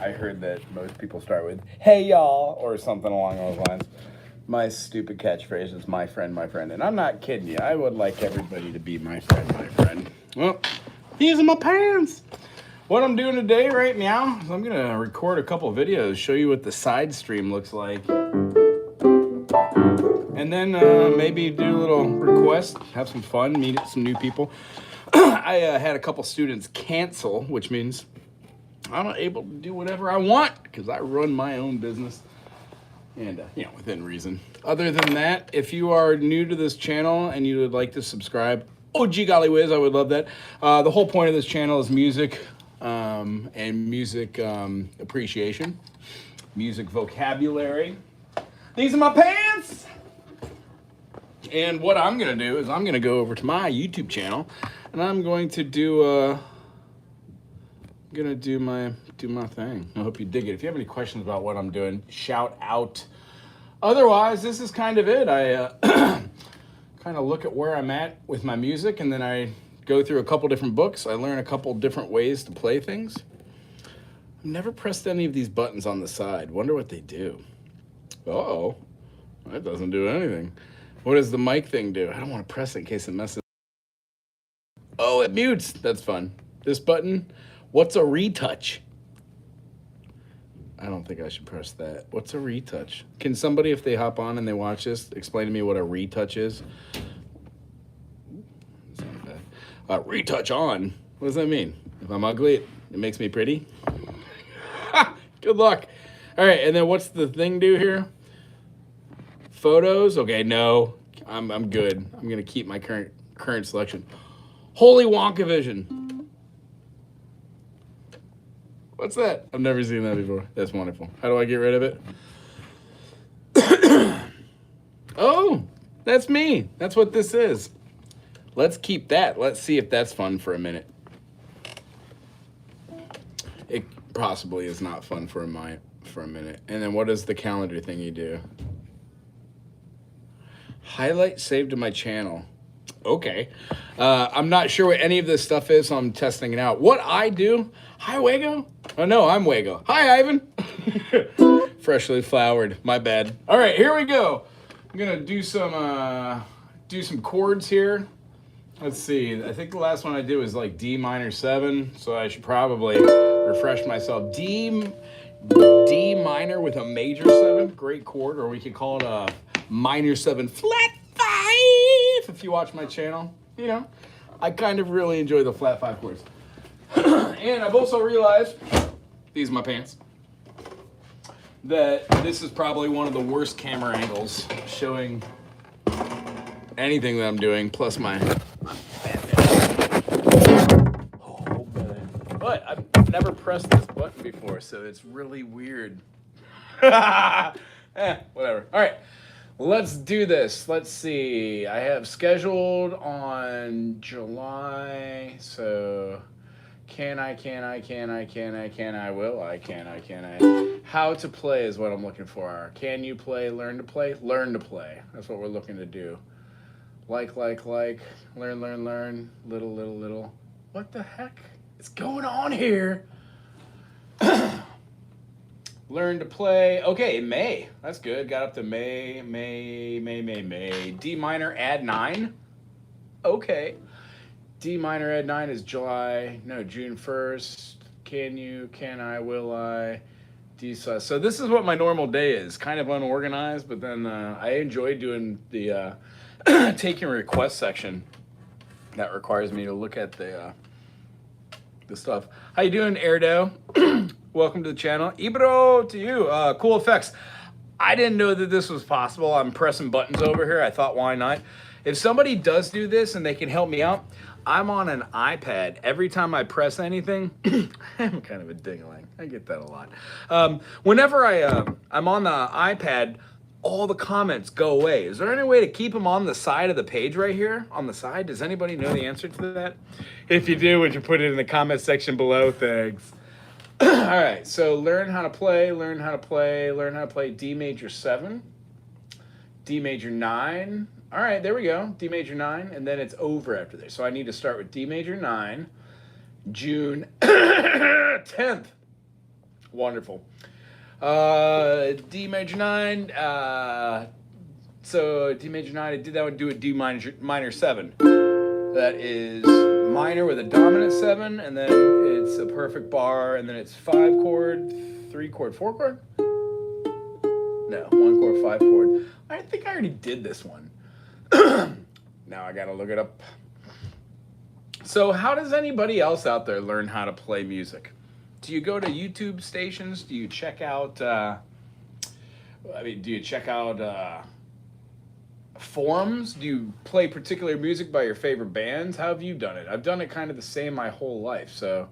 I heard that most people start with, hey y'all, or something along those lines. My stupid catchphrase is my friend, and I'm not kidding you. I would like everybody to be my friend. Well, these are my pants. What I'm doing today right now is I'm gonna record a couple videos, show you what the side stream looks like. And then maybe do a little request, have some fun, meet some new people. I had a couple students cancel, which means I'm not able to do whatever I want because I run my own business. And, within reason. Other than that, if you are new to this channel and you would like to subscribe, oh, gee golly whiz, I would love that. The whole point of this channel is music and music appreciation, music vocabulary. These are my pants! And what I'm going to do is I'm going to go over to my YouTube channel and I'm going to do my thing. I hope you dig it. If you have any questions about what I'm doing, shout out. Otherwise, this is kind of it. I kind of look at where I'm at with my music, and then I go through a couple different books. I learn a couple different ways to play things. I've never pressed any of these buttons on the side. Wonder what they do. Uh-oh. That doesn't do anything. What does the mic thing do? I don't want to press it in case it messes. Oh, it mutes. That's fun. This button. What's a retouch? I don't think I should press that. What's a retouch? Can somebody, if they hop on and they watch this, explain to me what a retouch is? That's not bad. Retouch on. What does that mean? If I'm ugly, it makes me pretty? Good luck. All right, and then what's the thing do here? Photos? Okay, no. I'm good. I'm going to keep my current selection. Holy Wonka Vision. What's that? I've never seen that before. That's wonderful. How do I get rid of it? Oh, that's me. That's what this is. Let's keep that. Let's see if that's fun for a minute. It possibly is not fun for a minute. And then what is the calendar thing you do? Highlight saved to my channel. Okay. I'm not sure what any of this stuff is, so I'm testing it out. What I do... Hi, Wago. Oh, no, I'm Wago. Hi, Ivan. Freshly flowered. My bad. All right, here we go. I'm going to do some chords here. Let's see. I think the last one I did was like D minor 7, so I should probably refresh myself. D minor with a major 7. Great chord, or we could call it a minor 7 flat 5 if you watch my channel. I kind of really enjoy the flat 5 chords. And I've also realized, these are my pants, that this is probably one of the worst camera angles showing anything that I'm doing, plus my oh, man. But I've never pressed this button before, so it's really weird. Whatever. All right. Let's do this. Let's see. I have scheduled on July, so can I, will I. How to play is what I'm looking for. Can you play, learn to play? Learn to play. That's what we're looking to do. Like, learn, little. What the heck is going on here? Learn to play. Okay, May. That's good. Got up to May. D minor, add 9. Okay. D minor, add 9 is July. No, June 1st. Can I, will I. D sus. So this is what my normal day is. Kind of unorganized, but then I enjoy doing the taking request section. That requires me to look at the stuff. How you doing, Erdo? Welcome to the channel. Ibro to you. Cool effects. I didn't know that this was possible. I'm pressing buttons over here. I thought, why not? If somebody does do this and they can help me out, I'm on an iPad. Every time I press anything, I'm kind of a ding-a-ling. I get that a lot. Whenever I'm on the iPad, all the comments go away. Is there any way to keep them on the side of the page right here? On the side? Does anybody know the answer to that? If you do, would you put it in the comment section below? Thanks. All right, so learn how to play D major 7, D major 9. All right, there we go, D major 9, and then it's over after this. So I need to start with D major 9, June 10th. Wonderful. D major 9. So D major 9, I did that one, do a D minor 7. That is minor with a dominant 7, and then it's a perfect bar, and then it's 5 chord, 3 chord, 4 chord? No, 1 chord, 5 chord. I think I already did this one. Now I gotta look it up. So how does anybody else out there learn how to play music? Do you go to YouTube stations? Do you check out, do you check out forums? Do you play particular music by your favorite bands? How have you done it? I've done it kind of the same my whole life, so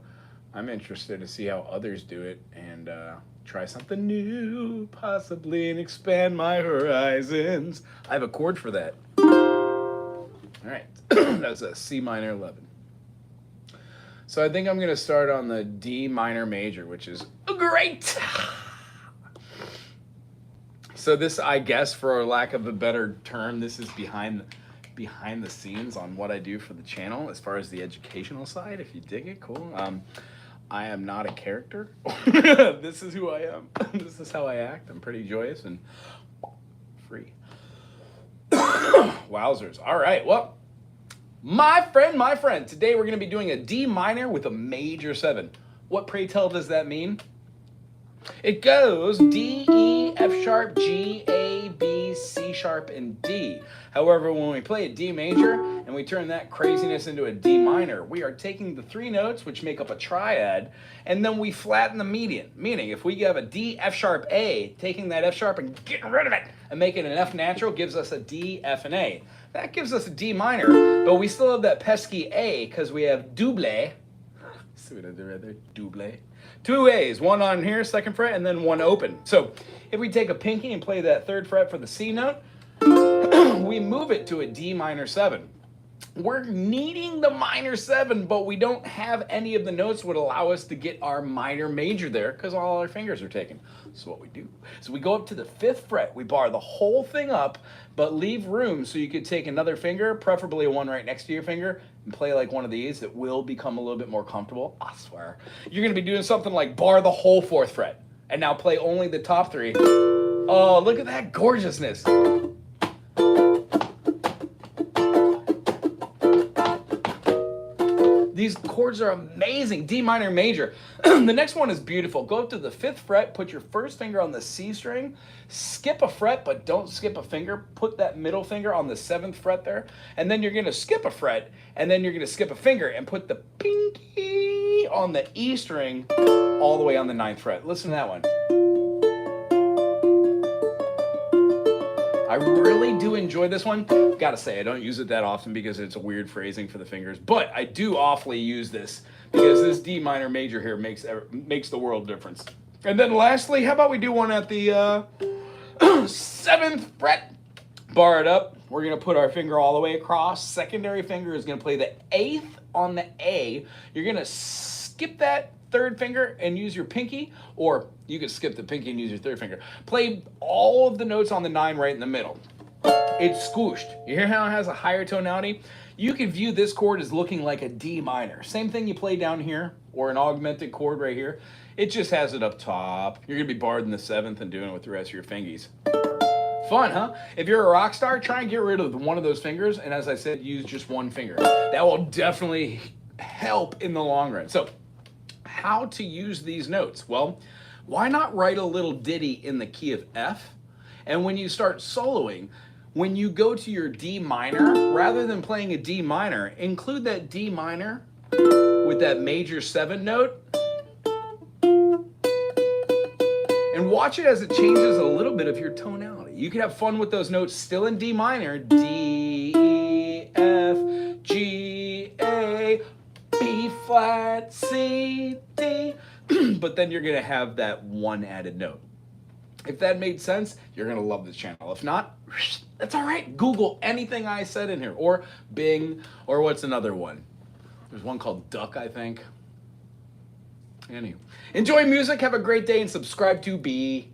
I'm interested to see how others do it and try something new, possibly, and expand my horizons. I have a chord for that. All right, that's a C minor 11. So I think I'm going to start on the D minor major, which is great. So this, I guess, for lack of a better term, this is behind the scenes on what I do for the channel as far as the educational side. If you dig it, cool. I am not a character. This is who I am. This is how I act. I'm pretty joyous and free. Wowzers. All right, well. My friend, today we're going to be doing a D minor with a major 7. What, pray tell, does that mean? It goes D, E, F sharp, G, A, B, C sharp, and D. However, when we play a D major and we turn that craziness into a D minor, we are taking the 3 notes, which make up a triad, and then we flatten the median. Meaning, if we have a D, F sharp, A, taking that F sharp and getting rid of it and making an F natural gives us a D, F, and A. That gives us a D minor, but we still have that pesky A because we have double. See what I did right there? Double. 2 A's, one on here, 2nd fret, and then 1 open. So if we take a pinky and play that 3rd fret for the C note, we move it to a D minor 7. We're needing the minor 7, but we don't have any of the notes would allow us to get our minor major there because all our fingers are taken. So what we do, so we go up to the 5th fret, we bar the whole thing up, but leave room so you could take another finger, preferably one right next to your finger, and play like one of these. It will become a little bit more comfortable, I swear. You're gonna be doing something like bar the whole 4th fret, and now play only the top 3. Oh, look at that gorgeousness. These chords are amazing. D minor major. The next one is beautiful. Go up to the 5th fret, put your 1st finger on the C string, skip a fret, but don't skip a finger. Put that middle finger on the 7th fret there, and then you're gonna skip a fret, and then you're gonna skip a finger and put the pinky on the E string all the way on the 9th fret. Listen to that one. I really do enjoy this one. Gotta say, I don't use it that often because it's a weird phrasing for the fingers, but I do awfully use this because this D minor major here makes the world difference. And then lastly, how about we do one at the 7th fret? Bar it up. We're gonna put our finger all the way across. Secondary finger is gonna play the 8th on the A. You're gonna skip that 3rd finger and use your pinky, or you could skip the pinky and use your 3rd finger. Play all of the notes on the 9 right in the middle. It's squooshed. You hear how it has a higher tonality? You can view this chord as looking like a D minor. Same thing you play down here, or an augmented chord right here. It just has it up top. You're gonna be barred in the 7th and doing it with the rest of your fingies. Fun, huh? If you're a rock star, try and get rid of one of those fingers, and as I said, use just one finger. That will definitely help in the long run. So, how to use these notes? Well, why not write a little ditty in the key of F? And when you start soloing, when you go to your D minor, rather than playing a D minor, include that D minor with that major 7 note, and watch it as it changes a little bit of your tonality. You can have fun with those notes still in D minor, D, E, F, G, A, B flat, C, D, but then you're gonna have that one added note. If that made sense, you're gonna love this channel. If not, that's all right. Google anything I said in here, or Bing, or what's another one? There's one called Duck, I think. Anywho, enjoy music, have a great day, and subscribe to be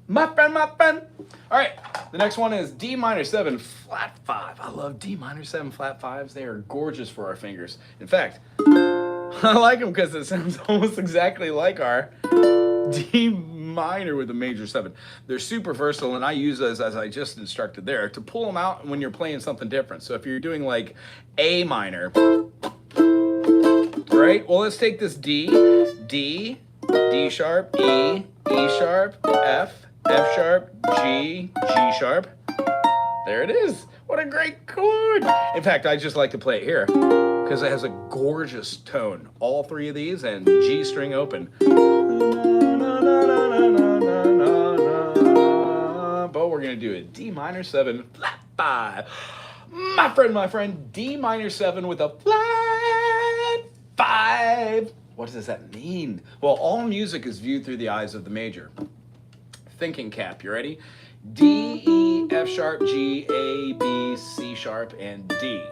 my friend, my friend. All right, the next one is D minor 7 flat 5. I love D minor 7 flat 5s. They are gorgeous for our fingers. In fact, I like them because it sounds almost exactly like our D minor with a major 7. They're super versatile, and I use those as I just instructed there to pull them out when you're playing something different. So if you're doing like A minor, right? Well, let's take this D, D, D sharp, E, E sharp, F, F sharp, G, G sharp. There it is. What a great chord. In fact, I just like to play it here because it has a gorgeous tone. All 3 of these and G string open. But we're going to do a D minor 7 flat 5. My friend, D minor 7 with a flat 5. What does that mean? Well, all music is viewed through the eyes of the major. Thinking cap, you ready? D, E, F sharp, G, A, B, C sharp, and D.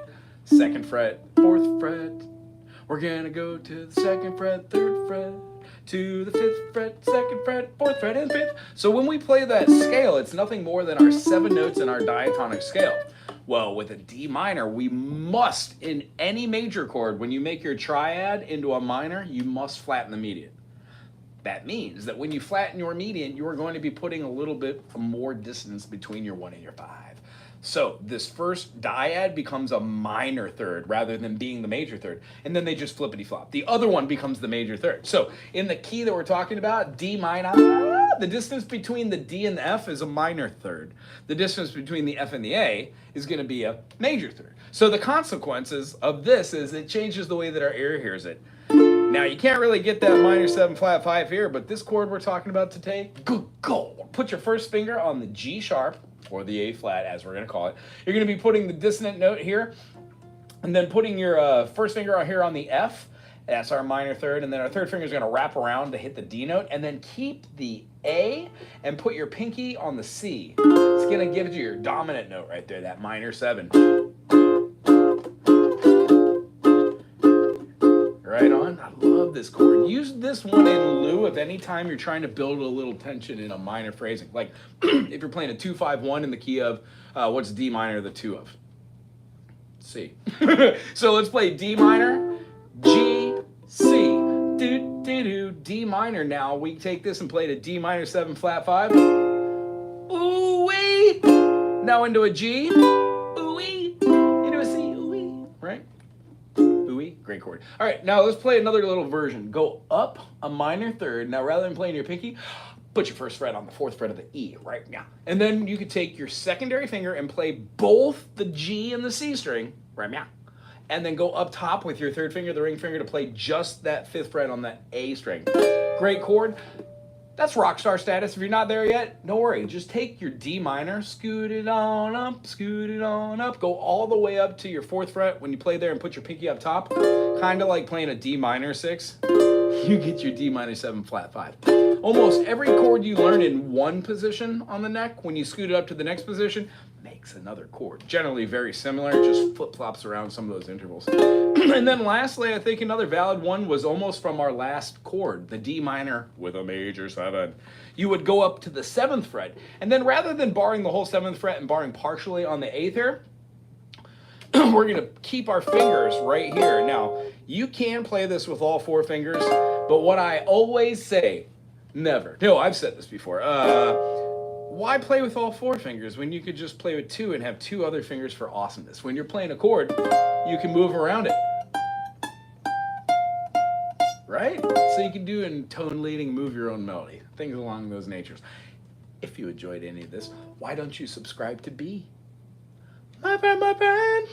2nd fret, 4th fret. We're gonna go to the 2nd fret, 3rd fret, to the 5th fret, 2nd fret, 4th fret, and 5th. So when we play that scale, it's nothing more than our 7 notes in our diatonic scale. Well, with a D minor, we must, in any major chord, when you make your triad into a minor, you must flatten the median. That means that when you flatten your median, you are going to be putting a little bit more distance between your 1 and your 5. So this first dyad becomes a minor 3rd rather than being the major 3rd. And then they just flippity-flop. The other one becomes the major 3rd. So in the key that we're talking about, D minor, the distance between the D and the F is a minor 3rd. The distance between the F and the A is going to be a major 3rd. So the consequences of this is it changes the way that our ear hears it. Now, you can't really get that minor 7 flat 5 here, but this chord we're talking about today, good gold. Put your first finger on the G sharp, or the A flat, as we're going to call it. You're going to be putting the dissonant note here, and then putting your first finger here on the F. That's our minor 3rd, and then our 3rd finger is going to wrap around to hit the D note, and then keep the A and put your pinky on the C. It's going to give you your dominant note right there, that minor 7. Right on. I love this chord. Use this one in lieu of any time you're trying to build a little tension in a minor phrasing. Like if you're playing a 2-5-1 in the key of, what's D minor the 2 of? C. So let's play D minor, G, C. Do, do, do. D minor now. We take this and play to D minor 7 flat 5. Ooh-wee. Now into a G. Ooh-wee. Into a C. Ooh-wee. Right? Great chord. All right, now let's play another little version. Go up a minor 3rd. Now, rather than playing your pinky, put your 1st fret on the 4th fret of the E right now. And then you could take your secondary finger and play both the G and the C string right now. And then go up top with your 3rd finger, the ring finger, to play just that 5th fret on that A string. Great chord. That's rock star status. If you're not there yet, don't worry. Just take your D minor, scoot it on up, go all the way up to your 4th fret when you play there and put your pinky up top. Kind of like playing a D minor 6. You get your D minor 7 flat 5. Almost every chord you learn in one position on the neck, when you scoot it up to the next position, makes another chord. Generally very similar, just flip-flops around some of those intervals. And then lastly, I think another valid one was almost from our last chord, the D minor with a major 7. You would go up to the 7th fret, and then rather than barring the whole 7th fret and barring partially on the 8th here, we're going to keep our fingers right here. Now, you can play this with all 4 fingers, but what I always say, never. No, I've said this before. Why play with all 4 fingers when you could just play with 2 and have 2 other fingers for awesomeness? When you're playing a chord, you can move around it. Right? So you can do in tone leading, move your own melody, things along those natures. If you enjoyed any of this, why don't you subscribe to B? My friend, my friend.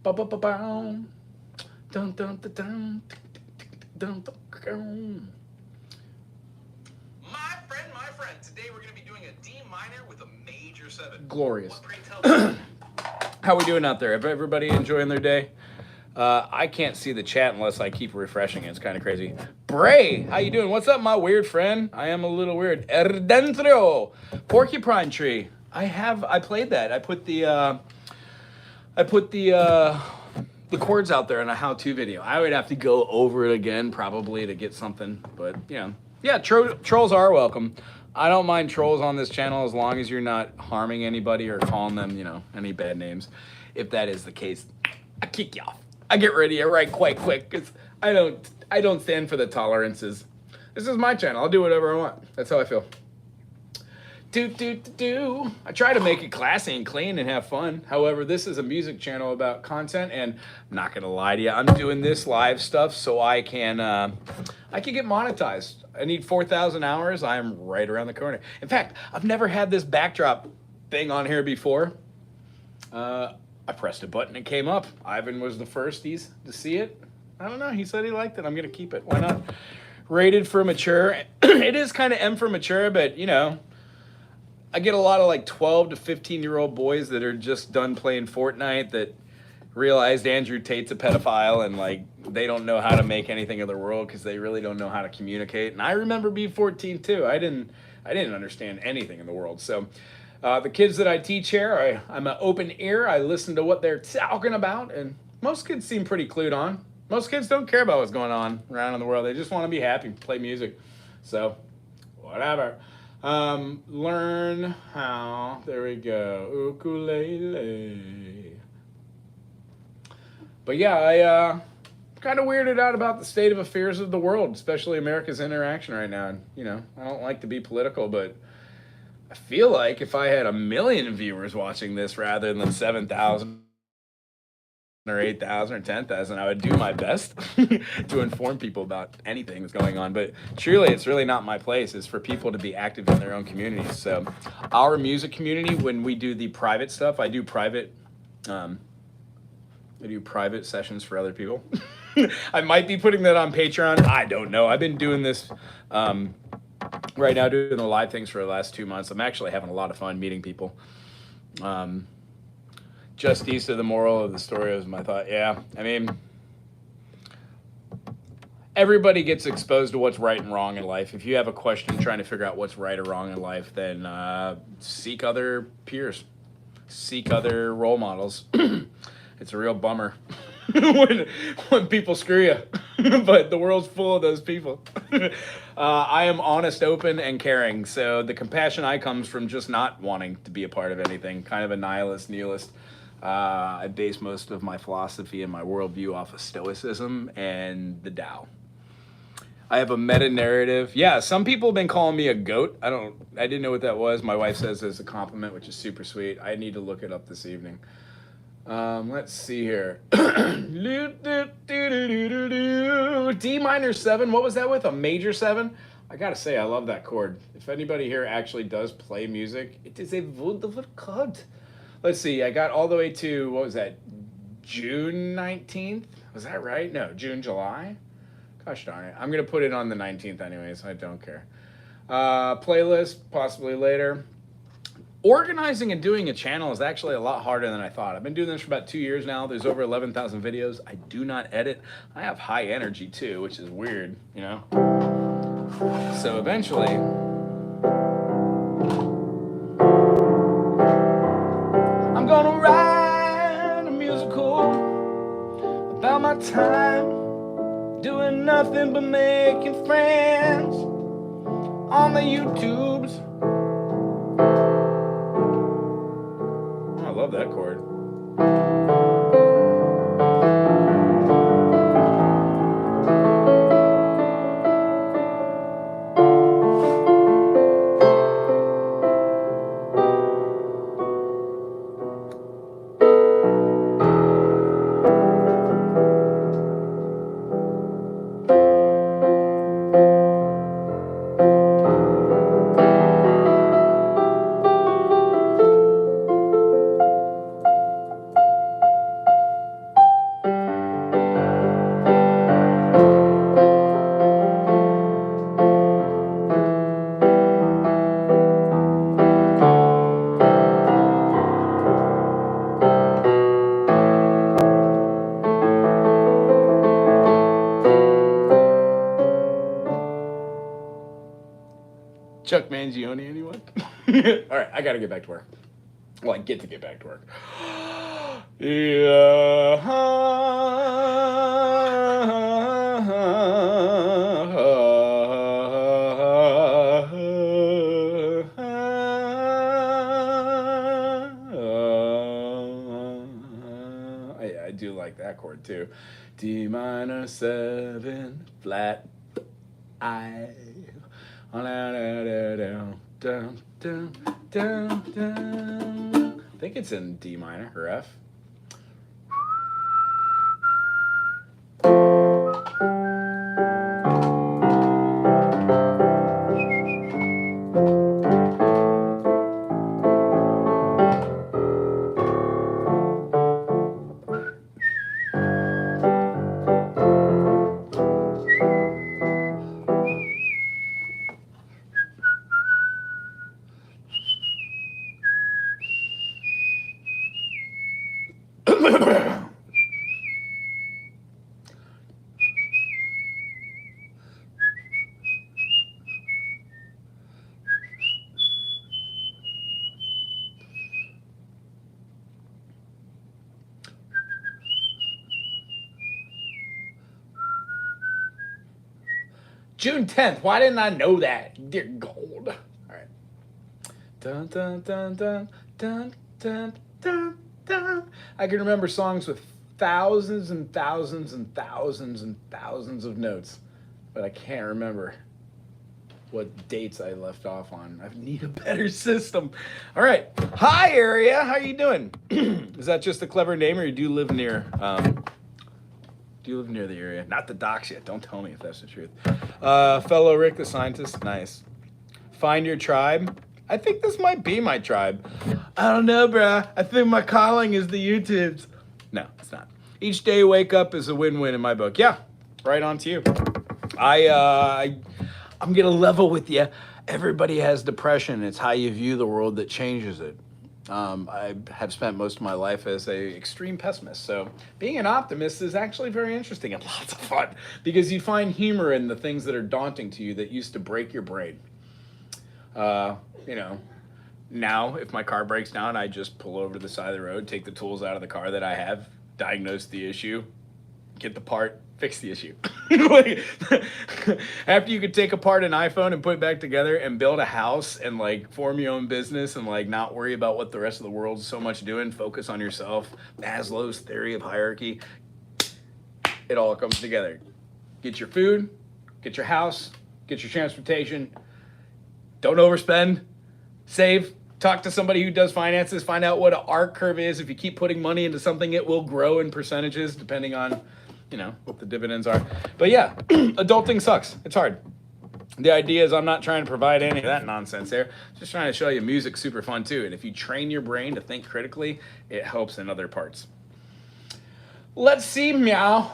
Ba-ba-ba-bow. Dun, dun, dun, dun. Dun, dun, dun. My friend, today we're going to be doing a D minor with a major 7. Glorious. How we doing out there? Everybody enjoying their day? I can't see the chat unless I keep refreshing it. It's kind of crazy. Bray, how you doing? What's up, my weird friend? I am a little weird. Erdentro, porcupine tree. I played that. I put the chords out there in a how-to video. I would have to go over it again probably to get something, but yeah, trolls are welcome. I don't mind trolls on this channel as long as you're not harming anybody or calling them, any bad names. If that is the case, I kick you off. I get rid of you right quite quick because I don't stand for the tolerances. This is my channel. I'll do whatever I want. That's how I feel. I try to make it classy and clean and have fun. However, this is a music channel about content, and I'm not gonna lie to you. I'm doing this live stuff so I can get monetized. I need 4,000 hours. I'm right around the corner. In fact, I've never had this backdrop thing on here before. I pressed a button and it came up. Ivan was the first to see it. I don't know. He said he liked it. I'm gonna keep it. Why not? Rated for mature. It is kind of M for mature, but you know. I get a lot of like 12 to 15-year-old boys that are just done playing Fortnite that realized Andrew Tate's a pedophile and like they don't know how to make anything of the world because they really don't know how to communicate. And I remember being 14 too. I didn't understand anything in the world. So the kids that I teach here, I'm an open ear. I listen to what they're talking about, and most kids seem pretty clued on. Most kids don't care about what's going on around in the world. They just want to be happy, play music. So whatever. Learn how, there we go, ukulele. But yeah, I kind of weirded out about the state of affairs of the world, especially America's interaction right now. And, you know, I don't like to be political, but I feel like if I had 1 million viewers watching this rather than 7,000 or 8,000 or 10,000, I would do my best to inform people about anything that's going on. But truly, it's really not my place. It's for people to be active in their own communities. So our music community, when we do the private stuff, I do private sessions for other people. I might be putting that on Patreon. I don't know. I've been doing this right now, doing the live things for the last 2 months. I'm actually having a lot of fun meeting people. Just east of the moral of the story was my thought. Yeah, I mean, everybody gets exposed to what's right and wrong in life. If you have a question trying to figure out what's right or wrong in life, then seek other peers, seek other role models. It's a real bummer when people screw you, but the world's full of those people. I am honest, open, and caring, so the compassion I comes from just not wanting to be a part of anything, kind of a nihilist. I base most of my philosophy and my worldview off of Stoicism and the Tao. I have a meta-narrative. Yeah, some people have been calling me a goat. I didn't know what that was. My wife says it's a compliment, which is super sweet. I need to look it up this evening. Let's see here. D minor 7. What was that with? A major 7? I gotta say, I love that chord. If anybody here actually does play music, it is a wonderful chord. Let's see, I got all the way to, what was that, June 19th? Was that right? No, June, July? Gosh darn it. I'm going to put it on the 19th anyways. I don't care. Playlist, possibly later. Organizing and doing a channel is actually a lot harder than I thought. I've been doing this for about 2 years now. There's over 11,000 videos. I do not edit. I have high energy too, which is weird, you know? So eventually... I'm gonna write a musical about my time doing nothing but making friends on the YouTubes. Oh, I love that chord. Chuck Mangione, anyone? All right, I got to get back to work. Well, I get to get back to work. Yeah. I do like that chord too. D minor 7 flat I. I think it's in D minor or F. June 10th. Why didn't I know that? Dear gold. All right. Dun, dun, dun, dun, dun, dun, dun, dun. I can remember songs with thousands and thousands and thousands and thousands of notes, but I can't remember what dates I left off on. I need a better system. All right. Hi, area. How you doing? Is that just a clever name, or do you live near? Do you live near the area? Not the docs yet. Don't tell me if that's the truth. Fellow Rick the scientist. Nice. Find your tribe. I think this might be my tribe. I don't know, bruh. I think my calling is the YouTubes. No, it's not. Each day you wake up is a win-win in my book. Yeah, right on to you. I'm gonna level with you. Everybody has depression. It's how you view the world that changes it. I have spent most of my life as a extreme pessimist, so being an optimist is actually very interesting and lots of fun because you find humor in the things that are daunting to you that used to break your brain. You know, now if my car breaks down, I just pull over to the side of the road, take the tools out of the car that I have, diagnose the issue, get the part, fix the issue. Like, after you could take apart an iPhone and put it back together and build a house and like form your own business and like not worry about what the rest of the world's so much doing, focus on yourself, Maslow's theory of hierarchy, it all comes together. Get your food, get your house, get your transportation, don't overspend, save, talk to somebody who does finances, find out what an arc curve is. If you keep putting money into something, it will grow in percentages depending on, you know, what the dividends are. But yeah, adulting sucks. It's hard. The idea is I'm not trying to provide any of that nonsense there. Just trying to show you music's super fun too. And if you train your brain to think critically, it helps in other parts. Let's see, meow.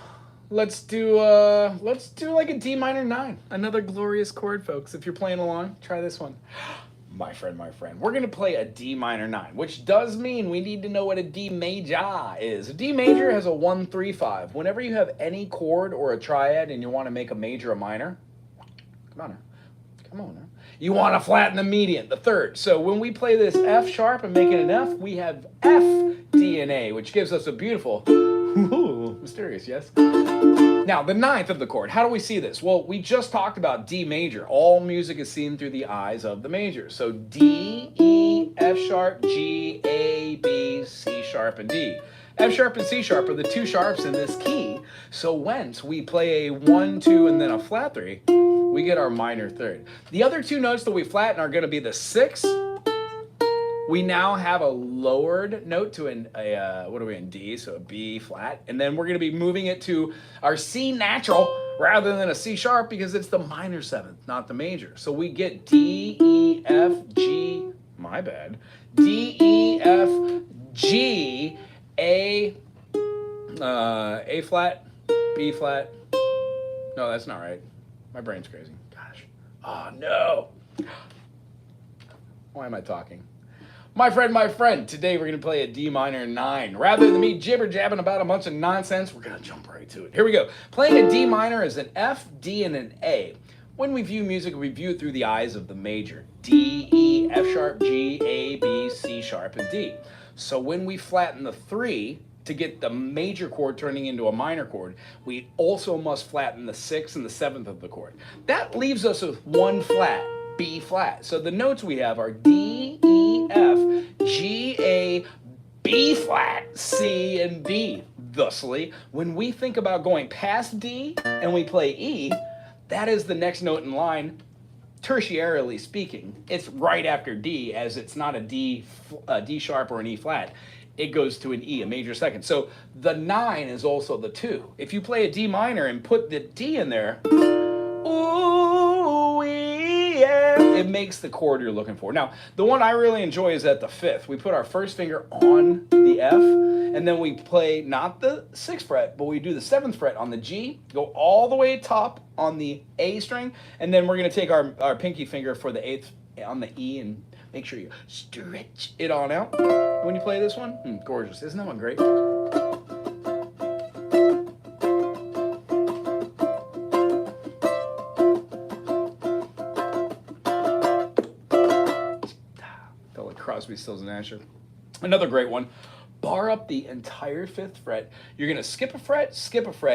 Let's do like a D minor 9. Another glorious chord, folks. If you're playing along, try this one. My friend, we're gonna play a D minor 9, which does mean we need to know what a D major is. A D major has a 1, 3, 5. Whenever you have any chord or a triad and you want to make a major a minor, come on now. You want to flatten the median, the third. So when we play this F sharp and make it an F, we have F, D, and A, which gives us a beautiful, ooh, mysterious, yes? Now, the 9th of the chord, how do we see this? Well, we just talked about D major. All music is seen through the eyes of the major. So D, E, F sharp, G, A, B, C sharp, and D. F sharp and C sharp are the 2 sharps in this key. So once we play a 1, 2, and then a flat 3, we get our minor third. The other 2 notes that we flatten are going to be the 6. We now have a lowered note to what are we in, D, so a B flat. And then we're going to be moving it to our C natural rather than a C sharp because it's the minor 7th, not the major. So we get D, E, F, G, my bad, D, E, F, G, A flat, B flat. No, that's not right. My brain's crazy. Gosh. Oh, no. Why am I talking? My friend, today we're going to play a D minor 9. Rather than me jibber-jabbing about a bunch of nonsense, we're going to jump right to it. Here we go. Playing a D minor is an F, D, and an A. When we view music, we view it through the eyes of the major. D, E, F sharp, G, A, B, C sharp, and D. So when we flatten the 3 to get the major chord turning into a minor chord, we also must flatten the 6th and the 7th of the chord. That leaves us with 1 flat, B flat. So the notes we have are D, E, F, G, A, B flat, C, and D. Thusly, when we think about going past D and we play E, that is the next note in line tertiarily speaking, it's right after D, as it's not a D sharp or an E flat. It goes to an E, a major second. So the 9 is also the 2. If you play a D minor and put the D in there, ooh, yeah, it makes the chord you're looking for. Now, the one I really enjoy is at the 5th. We put our first finger on the F, and then we play not the 6th fret, but we do the 7th fret on the G, go all the way top on the A string, and then we're going to take our pinky finger for the 8th on the E and make sure you stretch it on out when you play this one. Gorgeous. Isn't that one great? Felt like Crosby, Stills, and Nash. Another great one. Bar up the entire 5th fret. You're going to skip a fret,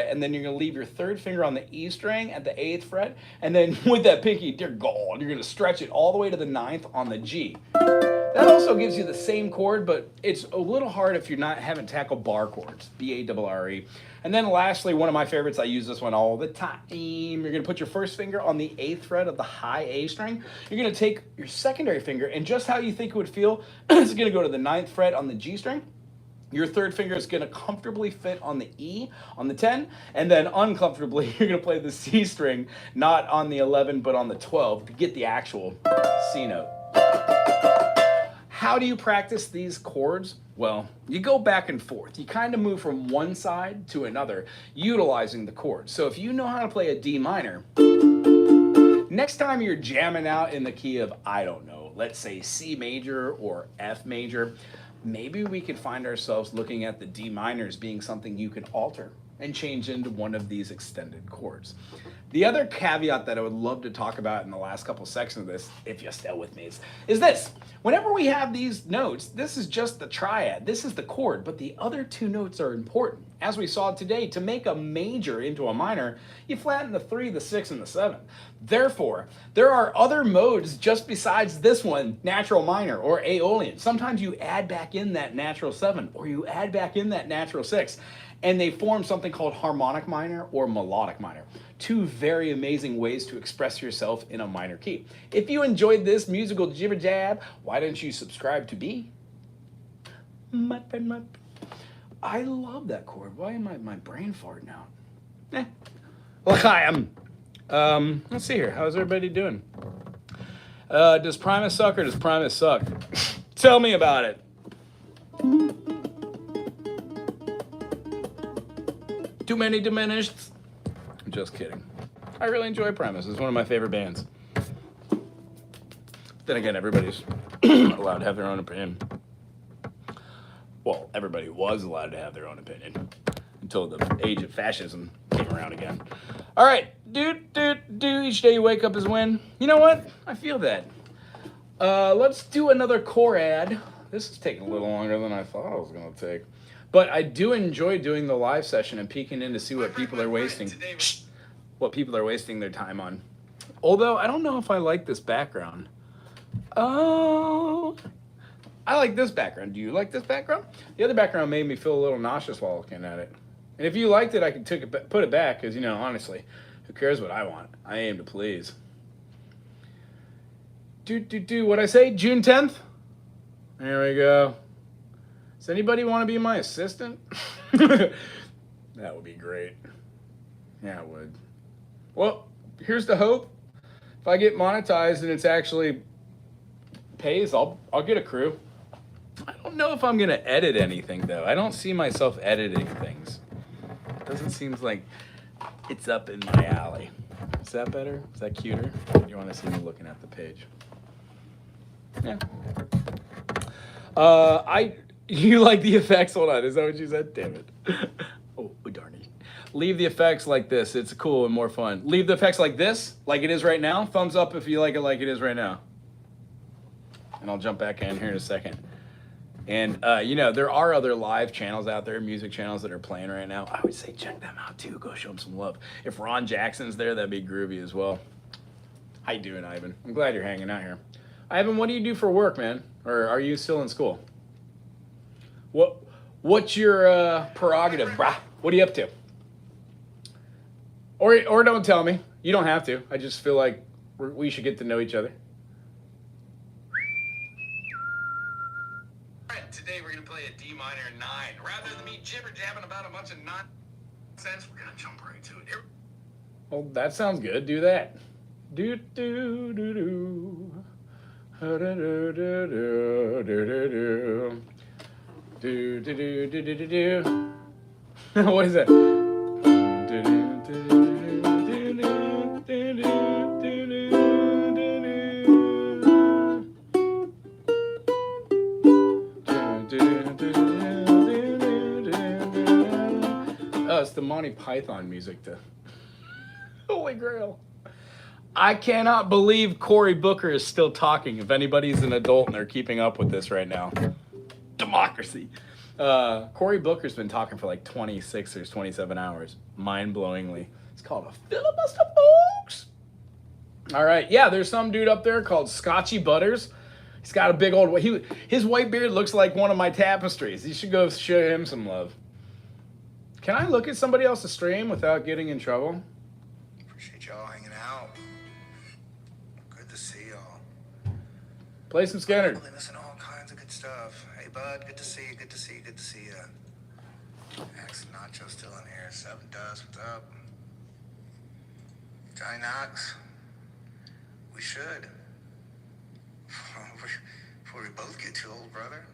and then you're going to leave your 3rd finger on the E string at the 8th fret, and then with that pinky, dear God, you're going to stretch it all the way to the 9th on the G. That also gives you the same chord, but it's a little hard if you haven't tackled bar chords, B-A-R-R-E. And then lastly, one of my favorites, I use this one all the time. You're going to put your first finger on the 8th fret of the high A string. You're going to take your secondary finger, and just how you think it would feel, it's going to go to the 9th fret on the G string. Your 3rd finger is going to comfortably fit on the E, on the 10, and then uncomfortably, you're going to play the C string, not on the 11, but on the 12 to get the actual C note. How do you practice these chords? Well, you go back and forth. You kind of move from one side to another, utilizing the chords. So if you know how to play a D minor, next time you're jamming out in the key of, I don't know, let's say C major or F major, maybe we could find ourselves looking at the D minor as being something you can alter and change into one of these extended chords. The other caveat that I would love to talk about in the last couple sections of this, if you're still with me, is this. Whenever we have these notes, this is just the triad. This is the chord, but the other 2 notes are important. As we saw today, to make a major into a minor, you flatten the 3, the 6, and the 7. Therefore, there are other modes just besides this one, natural minor or Aeolian. Sometimes you add back in that natural 7 or you add back in that natural 6, and they form something called harmonic minor or melodic minor. 2 very amazing ways to express yourself in a minor key. If you enjoyed this musical jibber jab, why don't you subscribe to me? I love that chord. Why am my brain farting out? Well, hi, let's see here. How's everybody doing? Does Primus suck or does Primus suck? Tell me about it. Too many diminished. I'm just kidding. I really enjoy Primus. It's one of my favorite bands. Then again, everybody's allowed to have their own opinion. Well, everybody was allowed to have their own opinion until the age of fascism came around again. All right, each day you wake up is win. You know what? I feel that. Let's do another chord. This is taking a little longer than I thought it was going to take. But I do enjoy doing the live session and peeking in to see what people are wasting. What people are wasting their time on. Although, I don't know if I like this background. Oh, I like this background. Do you like this background? The other background made me feel a little nauseous while looking at it. And if you liked it, I could put it back, because, you know, honestly, who cares what I want? I aim to please. What'd I say? June 10th? There we go. Does anybody want to be my assistant? That would be great. Yeah, it would. Well, here's the hope. If I get monetized and it's actually pays, I'll get a crew. I don't know if I'm going to edit anything, though. I don't see myself editing things. It doesn't seem like it's up in my alley. Is that better? Is that cuter? Or do you want to see me looking at the page? Yeah. You like the effects? Hold on. Is that what you said? Damn it. Oh, darn it. Leave the effects like this. It's cool and more fun. Leave the effects like this, like it is right now. Thumbs up if you like it is right now. And I'll jump back in here in a second. And, you know, there are other live channels out there, music channels that are playing right now. I would say check them out, too. Go show them some love. If Ron Jackson's there, that'd be groovy as well. How you doing, Ivan? I'm glad you're hanging out here. Ivan, what do you do for work, man? Or are you still in school? What's your prerogative, brah? What are you up to? Or don't tell me. You don't have to. I just feel like We should get to know each other. All right, today we're going to play a D minor 9. Rather than me jibber-jabbing about a bunch of nonsense, we're going to jump right to it. Here. Well, that sounds good. Do that. Do do do do. Do do do do do do do do do do do. What is that? Oh, it's the Monty Python music to Holy Grail. I cannot believe Cory Booker is still talking. If anybody's an adult and they're keeping up with this right now. Democracy. Cory Booker's been talking for like 26 or 27 hours. Mind-blowingly. It's called a filibuster, folks. All right. Yeah, there's some dude up there called Scotchy Butters. He's got a big old... his white beard looks like one of my tapestries. You should go show him some love. Can I look at somebody else's stream without getting in trouble? Appreciate y'all hanging out. Good to see y'all. Play some Skinner. They missing all kinds of good stuff. Hey, bud, good to see you. Good to see you. Good to see you. Max Nacho still in here. 7 Dust, what's up? Johnny Knox. We should. Before we both get too old, brother.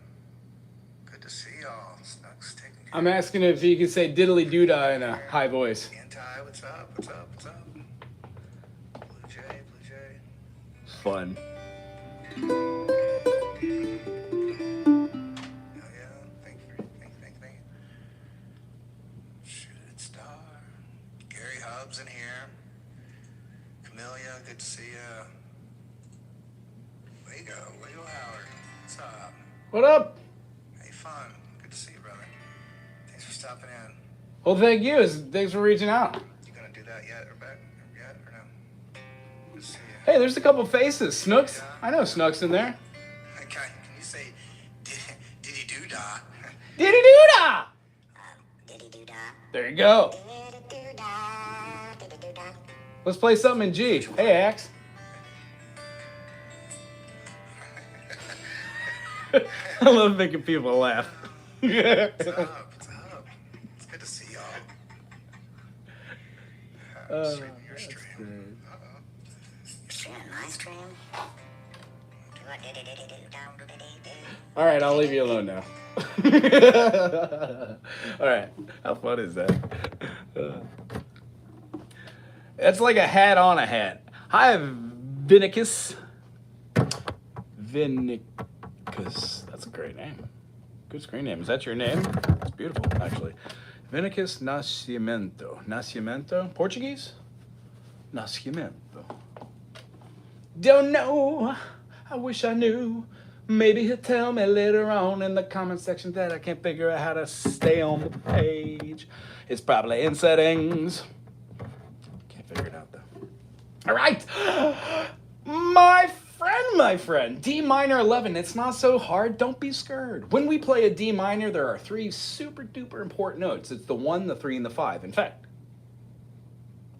Good to see y'all. Snuck's taking care. I'm asking if you could say diddly doodah in a high voice. Anti, what's up? What's up? What's up? Blue Jay, Blue Jay. Fun. Oh yeah, thank you. Shoot Star. Gary Hub's in here. Camellia, good to see ya. Wago Howard. What's up? What up? Hey, fun. Good to see you, brother. Thanks for stopping in. Well, thank you. Thanks for reaching out. You gonna do that yet, Rebecca? Yet or no? Good to see you. Hey, there's a couple faces. Snooks. I know Snooks in there. Okay, can you say diddy doo dah? Diddy doodah. Diddy doo dah. There you go. Diddy doo dah. Diddy doo dah. Let's play something in G. Hey, Axe. I love making people laugh. What's up? What's up? It's good to see y'all. Streaming your stream. Uh-oh. Streaming my stream. Do a diddy diddy doo dah diddy doo. All right, I'll leave you alone now. All right, how fun is that? That's like a hat on a hat. Hi, Vinicus. That's a great name. Good screen name. Is that your name? It's beautiful, actually. Vinicus Nascimento. Portuguese? Nascimento. Don't know. I wish I knew. Maybe he'll tell me later on in the comment section that I can't figure out how to stay on the page. It's probably in settings. Can't figure it out, though. All right. My friend, D minor 11, it's not so hard, don't be scared. When we play a D minor, there are 3 super duper important notes. It's the 1, the 3, and the 5. In fact,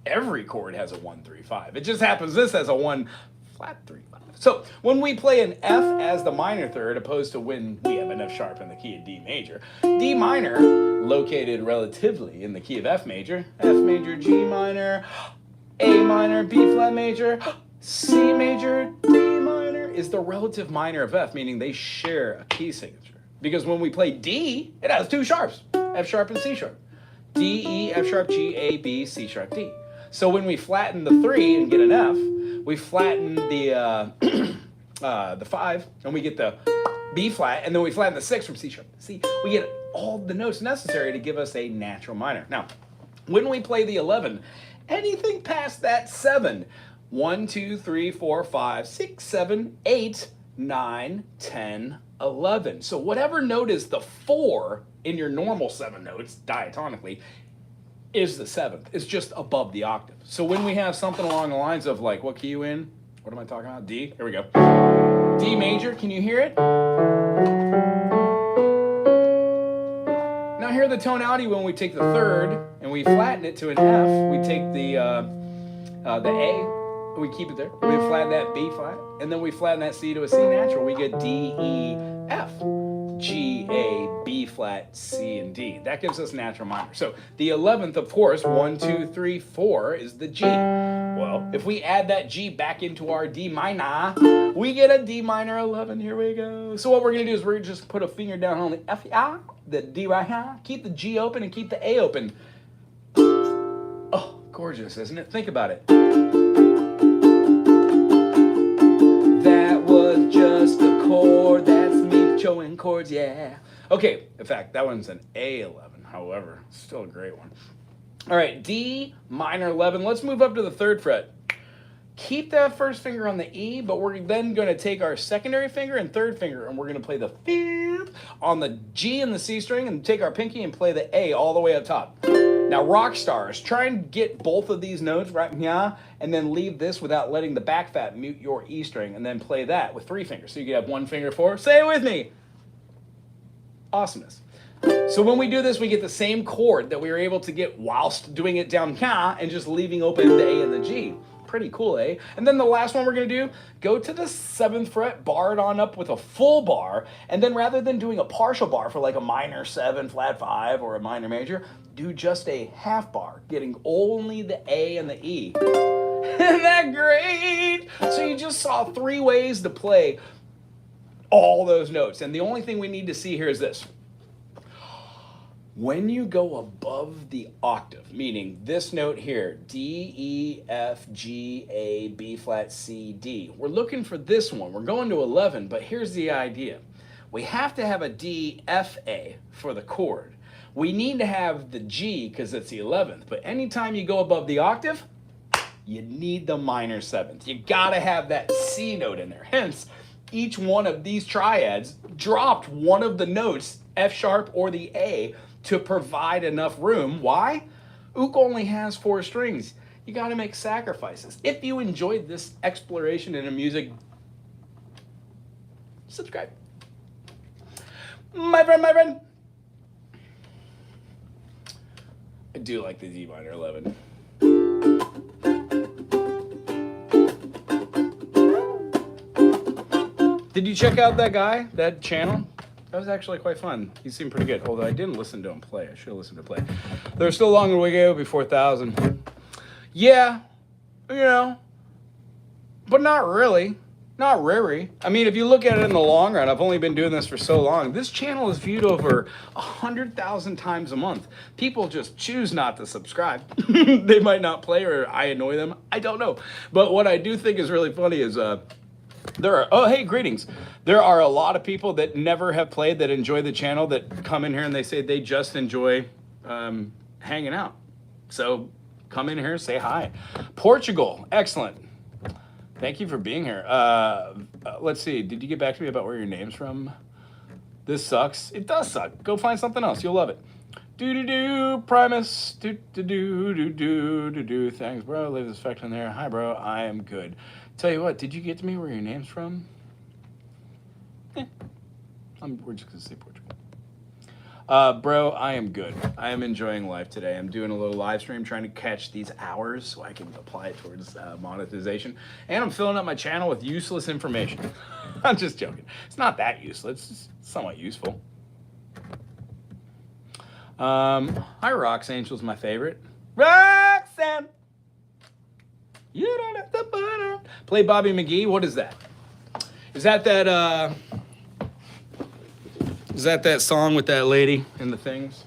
every chord has a 1, 3, 5. It just happens this has a 1 flat 3, 5. So when we play an F as the minor third, opposed to when we have an F sharp in the key of D major, D minor, located relatively in the key of F major, G minor, A minor, B flat major, C major, D minor is the relative minor of F, meaning they share a key signature. Because when we play D, it has 2 sharps, F sharp and C sharp. D, E, F sharp, G, A, B, C sharp, D. So when we flatten the 3 and get an F, we flatten the 5 and we get the B flat, and then we flatten the 6 from C sharp. See, we get all the notes necessary to give us a natural minor. Now, when we play the 11, anything past that 7, 1, 2, 3, 4, 5, 6, 7, 8, 9, 10, 11. So whatever note is the 4 in your normal 7 notes, diatonically, is the 7th. It's just above the octave. So when we have something along the lines of like, what key you in? What am I talking about? D? Here we go. D major, can you hear it? Now hear the tonality when we take the 3rd and we flatten it to an F. We take the A. we keep it there. We flatten that B flat, and then we flatten that C to a C natural. We get D, E, F, G, A, B flat, C, and D. That gives us natural minor. So the 11th, of course, 1, 2, 3, 4 is the G. Well, if we add that G back into our D minor, we get a D minor 11. Here we go. So what we're going to do is we're going to just put a finger down on the F, the D right here, keep the G open, and keep the A open. Oh, gorgeous, isn't it? Think about it. That was just a chord. That's me showing chords, yeah. Okay, in fact, that one's an A11. However, still a great one. All right, D minor 11. Let's move up to the 3rd fret. Keep that first finger on the E, but we're then going to take our secondary finger and 3rd finger, and we're going to play the 5th on the G and the C string, and take our pinky and play the A all the way up top. Now, rock stars, try and get both of these notes right here, and then leave this without letting the back fat mute your E string, and then play that with 3 fingers. So you can have 1 finger 4. Say it with me. Awesomeness. So when we do this, we get the same chord that we were able to get whilst doing it down here and just leaving open the A and the G. Pretty cool, eh? And then the last one we're going to do, go to the 7th fret, bar it on up with a full bar, and then rather than doing a partial bar for like a minor 7, flat 5, or a minor major, do just a half bar, getting only the A and the E. Isn't that great? So you just saw 3 ways to play all those notes, and the only thing we need to see here is this. When you go above the octave, meaning this note here, D, E, F, G, A, B flat, C, D, we're looking for this one. We're going to 11, but here's the idea. We have to have a D, F, A for the chord. We need to have the G because it's the 11th, but anytime you go above the octave, you need the minor 7th. You gotta have that C note in there. Hence, each one of these triads dropped one of the notes, F sharp or the A, to provide enough room. Why? Ook only has 4 strings. You got to make sacrifices. If you enjoyed this exploration into music, subscribe. My friend. I do like the D minor 11. Did you check out that guy, that channel? That was actually quite fun. He seemed pretty good, although I didn't listen to him play. I should have listened to play. There's still a long way to go before 1,000. Yeah, you know, but not really. Not really. I mean, if you look at it in the long run, I've only been doing this for so long. This channel is viewed over 100,000 times a month. People just choose not to subscribe. They might not play, or I annoy them. I don't know. But what I do think is really funny is oh, hey, greetings. There are a lot of people that never have played that enjoy the channel that come in here and they say they just enjoy hanging out. So come in here and say hi. Portugal, excellent. Thank you for being here. Let's see. Did you get back to me about where your name's from? This sucks. It does suck. Go find something else. You'll love it. Do Primus. Do. Thanks, bro. Leave this effect in there. Hi, bro. I am good. Tell you what. Did you get to me where your name's from? We're just gonna say Portugal. Bro, I am good. I am enjoying life today. I'm doing a little live stream trying to catch these hours so I can apply it towards monetization. And I'm filling up my channel with useless information. I'm just joking. It's not that useless. It's somewhat useful. Hi, Rox Angel's my favorite. Roxanne! You don't have to put on. Play Bobby McGee. What is that? Is that that song with that lady and the things?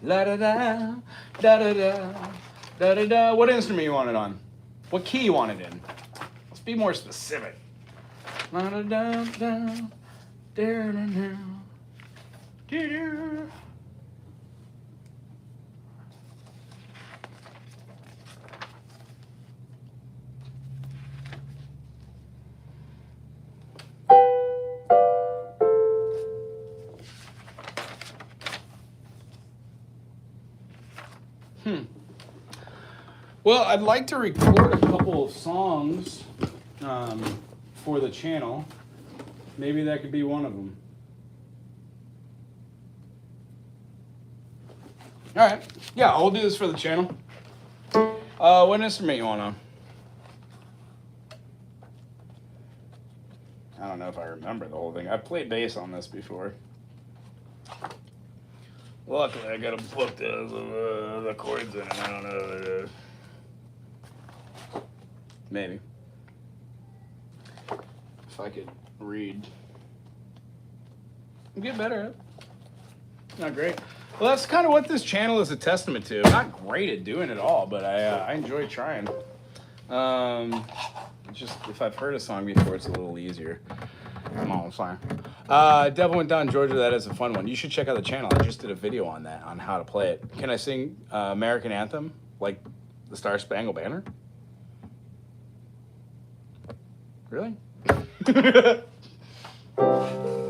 La da da da da da da da da. What instrument you want it on? What key you want it in? Let's be more specific. La da da da da da da da. Well, I'd like to record a couple of songs for the channel. Maybe that could be one of them. All right. Yeah, I'll do this for the channel. What instrument you want on? I don't know if I remember the whole thing. I've played bass on this before. Luckily, I got a book that has the chords in it. I don't know if it is. Maybe. If I could read. Get better. Not great. Well, that's kind of what this channel is a testament to. I'm not great at doing it all, but I enjoy trying. Just if I've heard a song before, it's a little easier. Oh, it's fine. Devil Went Down Georgia, that is a fun one. You should check out the channel. I just did a video on that, on how to play it. Can I sing American Anthem, like the Star Spangled Banner? Really?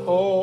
Oh,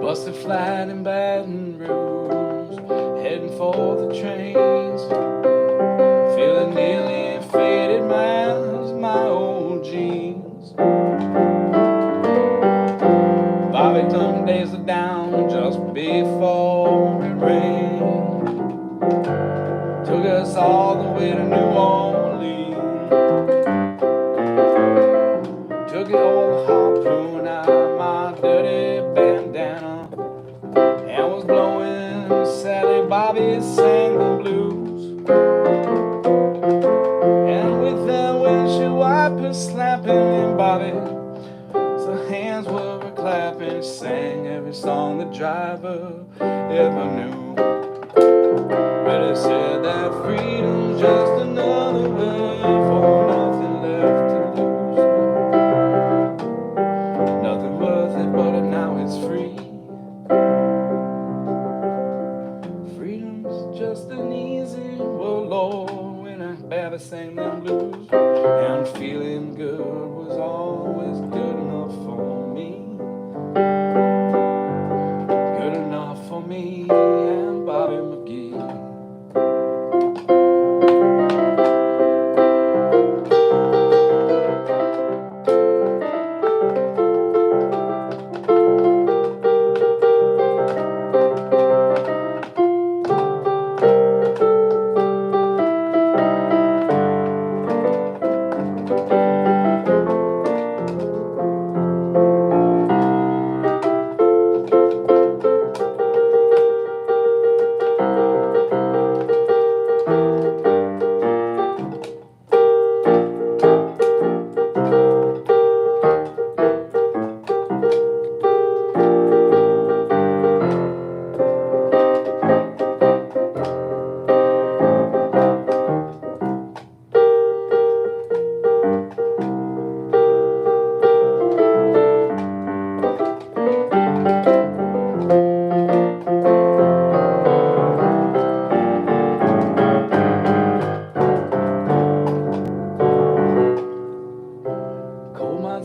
busted flat in Baton Rouge, heading for the trains, feeling nearly faded as my old jeans. Bobby Tongue days are down just before it rained. Took us all the way to New Orleans. Took it all harpoon out of my dirty bandana and was blowing Sally Bobby sang the blues. And with that windshield wiper slapping in Bobby, so hands were clapping, sang every song the driver ever knew. But he said that freedom's just another word for nothing left to lose. Nothing worth it, but now it's free. Freedom's just an easy word, Lord, when I barely sang them blues. And feeling good was always good enough for me. Good enough for me and Bobby McGee.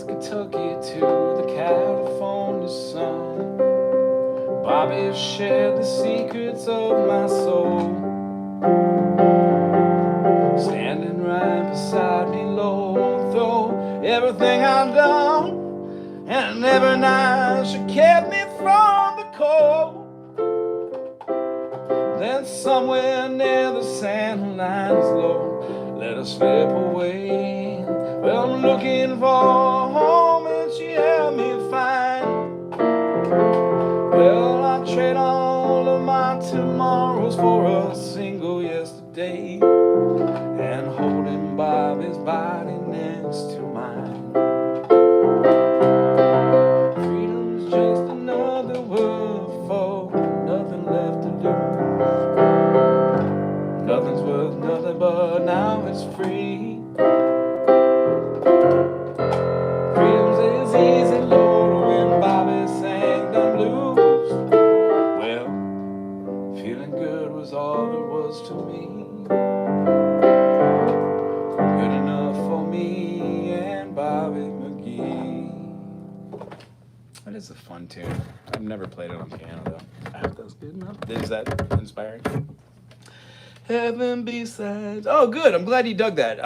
Kentucky to the California sun. Bobby shared the secrets of my soul, standing right beside me low through everything I've done, and every night she kept me from the cold. Then somewhere near the sand lines low, let her slip away Well, I'm looking for home and she helped me find. Well, I trade all of my tomorrows for a single yesterday and holding Bobby's body next to mine. Freedom's just another word for nothing left to lose. Nothing's worth nothing, but now it's free. Freedom's as easy, Lord, when Bobby sang them blues. Well, feeling good was all there was to me. Good enough for me and Bobby McGee. That is a fun tune. I've never played it on piano though. I hope that's good enough. Is that inspiring? Heaven besides. Oh, good. I'm glad you dug that.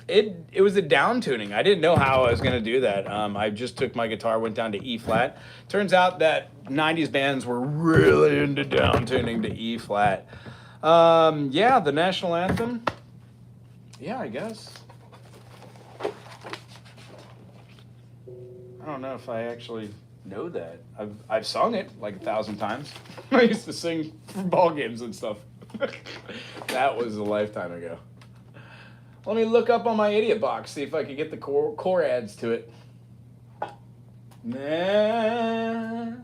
It was a down tuning. I didn't know how I was gonna do that. I just took my guitar, went down to E flat. Turns out that '90s bands were really into down tuning to E flat. Yeah, the national anthem. Yeah, I guess. I don't know if I actually know that. I've sung it like 1,000 times. I used to sing for ball games and stuff. That was a lifetime ago. Let me look up on my idiot box, see if I can get the chords to it. National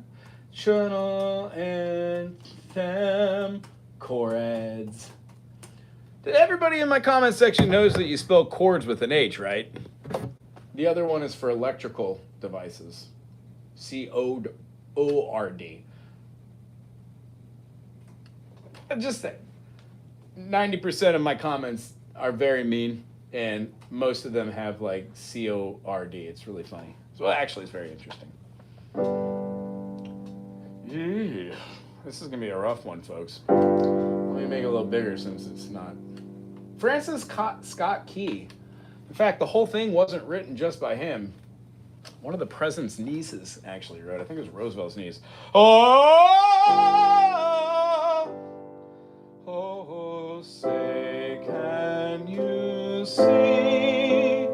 anthem chords. Everybody in my comment section knows that you spell chords with an H, right? The other one is for electrical devices. C-O-R-D. Just say 90% of my comments are very mean, and most of them have like C-O-R-D. It's really funny. So actually, it's very interesting. Yeah. This is gonna be a rough one, folks. Let me make it a little bigger since it's not. Francis Scott Key. In fact, the whole thing wasn't written just by him. One of the president's nieces actually wrote. I think it was Roosevelt's niece. Oh, say, can you see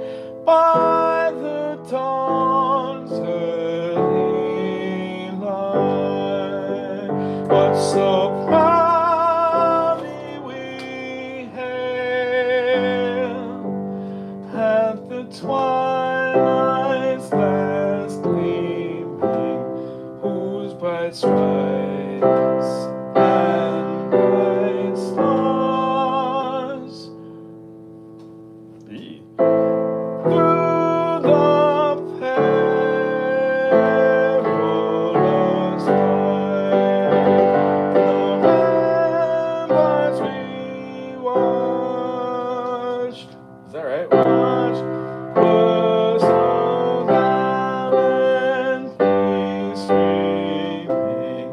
by the dawn's early light what so proudly we hailed at the twilight's last gleaming, whose bright stripes and bright stars through the perilous fight, the ramparts we watched. Is that right? Watched were so gallantly streaming,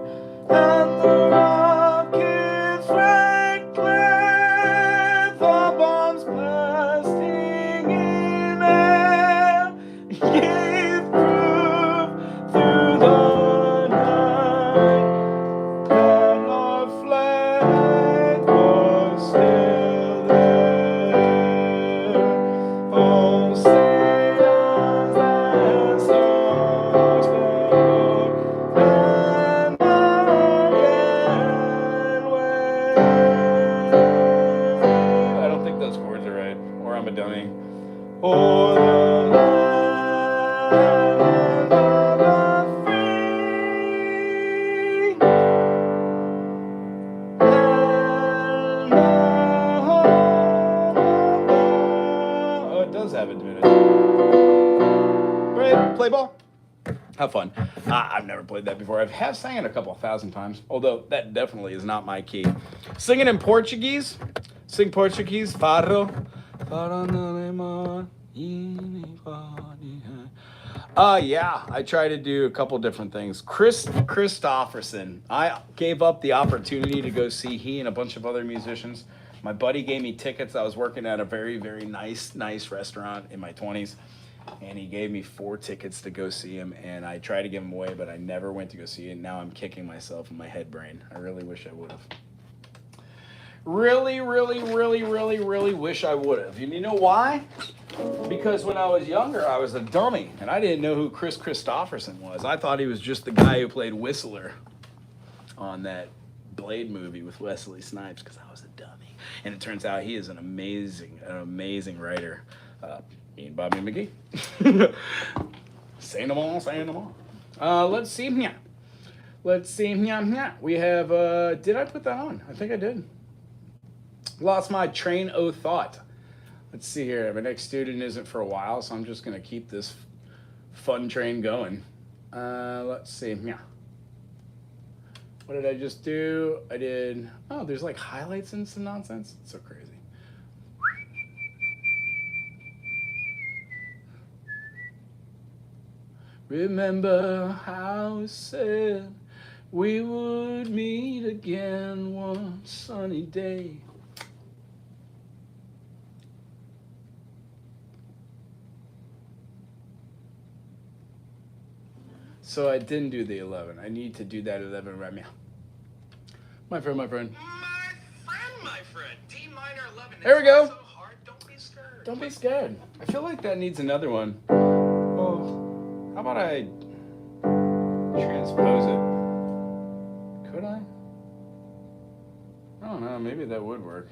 and the rocket's red glare, the bombs blasting in air, gave proof through the night that our flag was still there. Oh, say does that star-spangled banner yet wave? I don't think those chords are right, or I'm a dummy. Oh, the land of the free and the home of the... Oh, it does have a diminished. Right, play ball. Have fun. I've never played that before. I have sang it a couple 1,000 times, although that definitely is not my key. Singing in Portuguese. Sing Portuguese. Faro. Yeah, I try to do a couple different things. Chris Christopherson. I gave up the opportunity to go see he and a bunch of other musicians. My buddy gave me tickets. I was working at a very, very nice restaurant in my 20s. And he gave me 4 tickets to go see him. And I tried to give them away, but I never went to go see it. Now I'm kicking myself in my head brain. I really wish I would have. Really wish I would have. And you know why? Because when I was younger, I was a dummy, and I didn't know who Chris Christopherson was. I thought he was just the guy who played Whistler on that Blade movie with Wesley Snipes, because I was a dummy. And it turns out he is an amazing writer. Ian Bobby McGee. Say no more, say no more. Let's see here. Let's see here. We have, did I put that on? I think I did. Lost my train of thought. Let's see here. My next student isn't for a while, so I'm just going to keep this fun train going. Let's see. Yeah. What did I just do? I did... Oh, there's like highlights and some nonsense. It's so crazy. Remember how we said we would meet again one sunny day. So I didn't do the 11. I need to do that 11 right now. My friend. My friend. D minor 11. There we go. So hard. Don't be scared. Don't be scared. I feel like that needs another one. Oh, how about I transpose it? Could I? I don't know. Maybe that would work.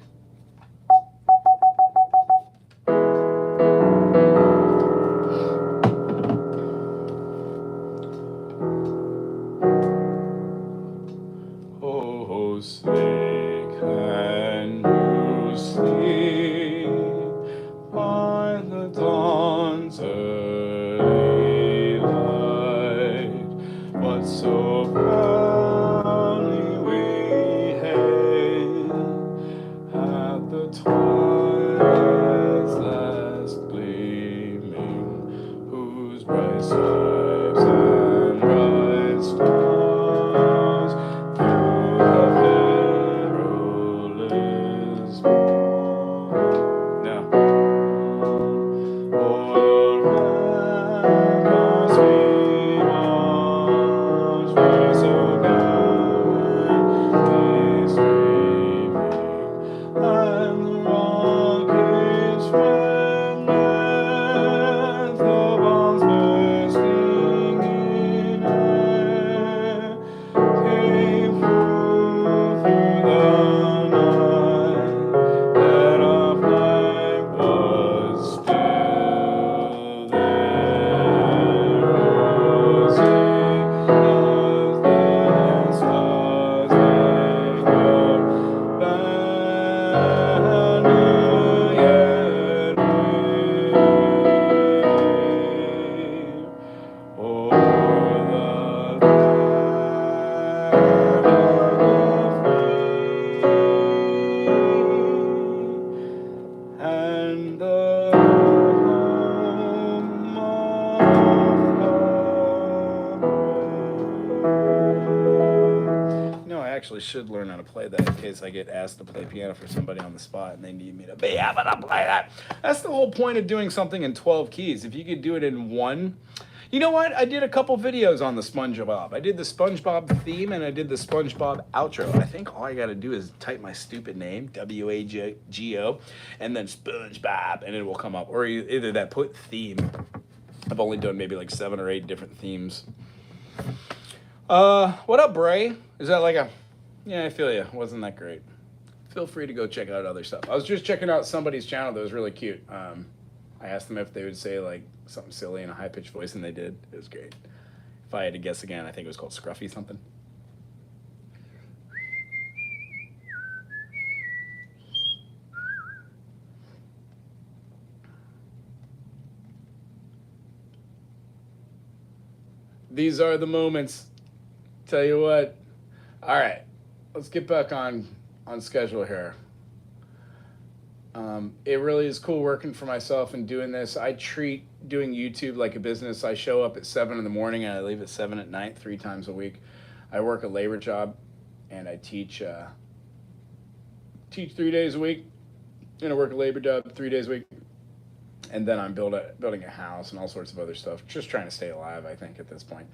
Should learn how to play that in case I get asked to play piano for somebody on the spot and they need me to be able to play that. That's the whole point of doing something in 12 keys. If you could do it in one. You know what? I did a couple videos on the SpongeBob. I did the SpongeBob theme and I did the SpongeBob outro. I think all I got to do is type my stupid name, W-A-G-O, and then SpongeBob, and it will come up. Or either that, put theme. I've only done maybe like 7 or 8 different themes. What up, Bray? Is that like a... Yeah, I feel you. Wasn't that great? Feel free to go check out other stuff. I was just checking out somebody's channel that was really cute. I asked them if they would say like something silly in a high-pitched voice, and they did. It was great. If I had to guess again, I think it was called Scruffy something. These are the moments. Tell you what. All right. Let's get back on schedule here. It really is cool working for myself and doing this. I treat doing YouTube like a business. I show up at 7 in the morning and I leave at 7 at night 3 times a week. I work a labor job and I teach 3 days a week, and I work a labor job 3 days a week. And then I'm building a house and all sorts of other stuff. Just trying to stay alive, I think, at this point.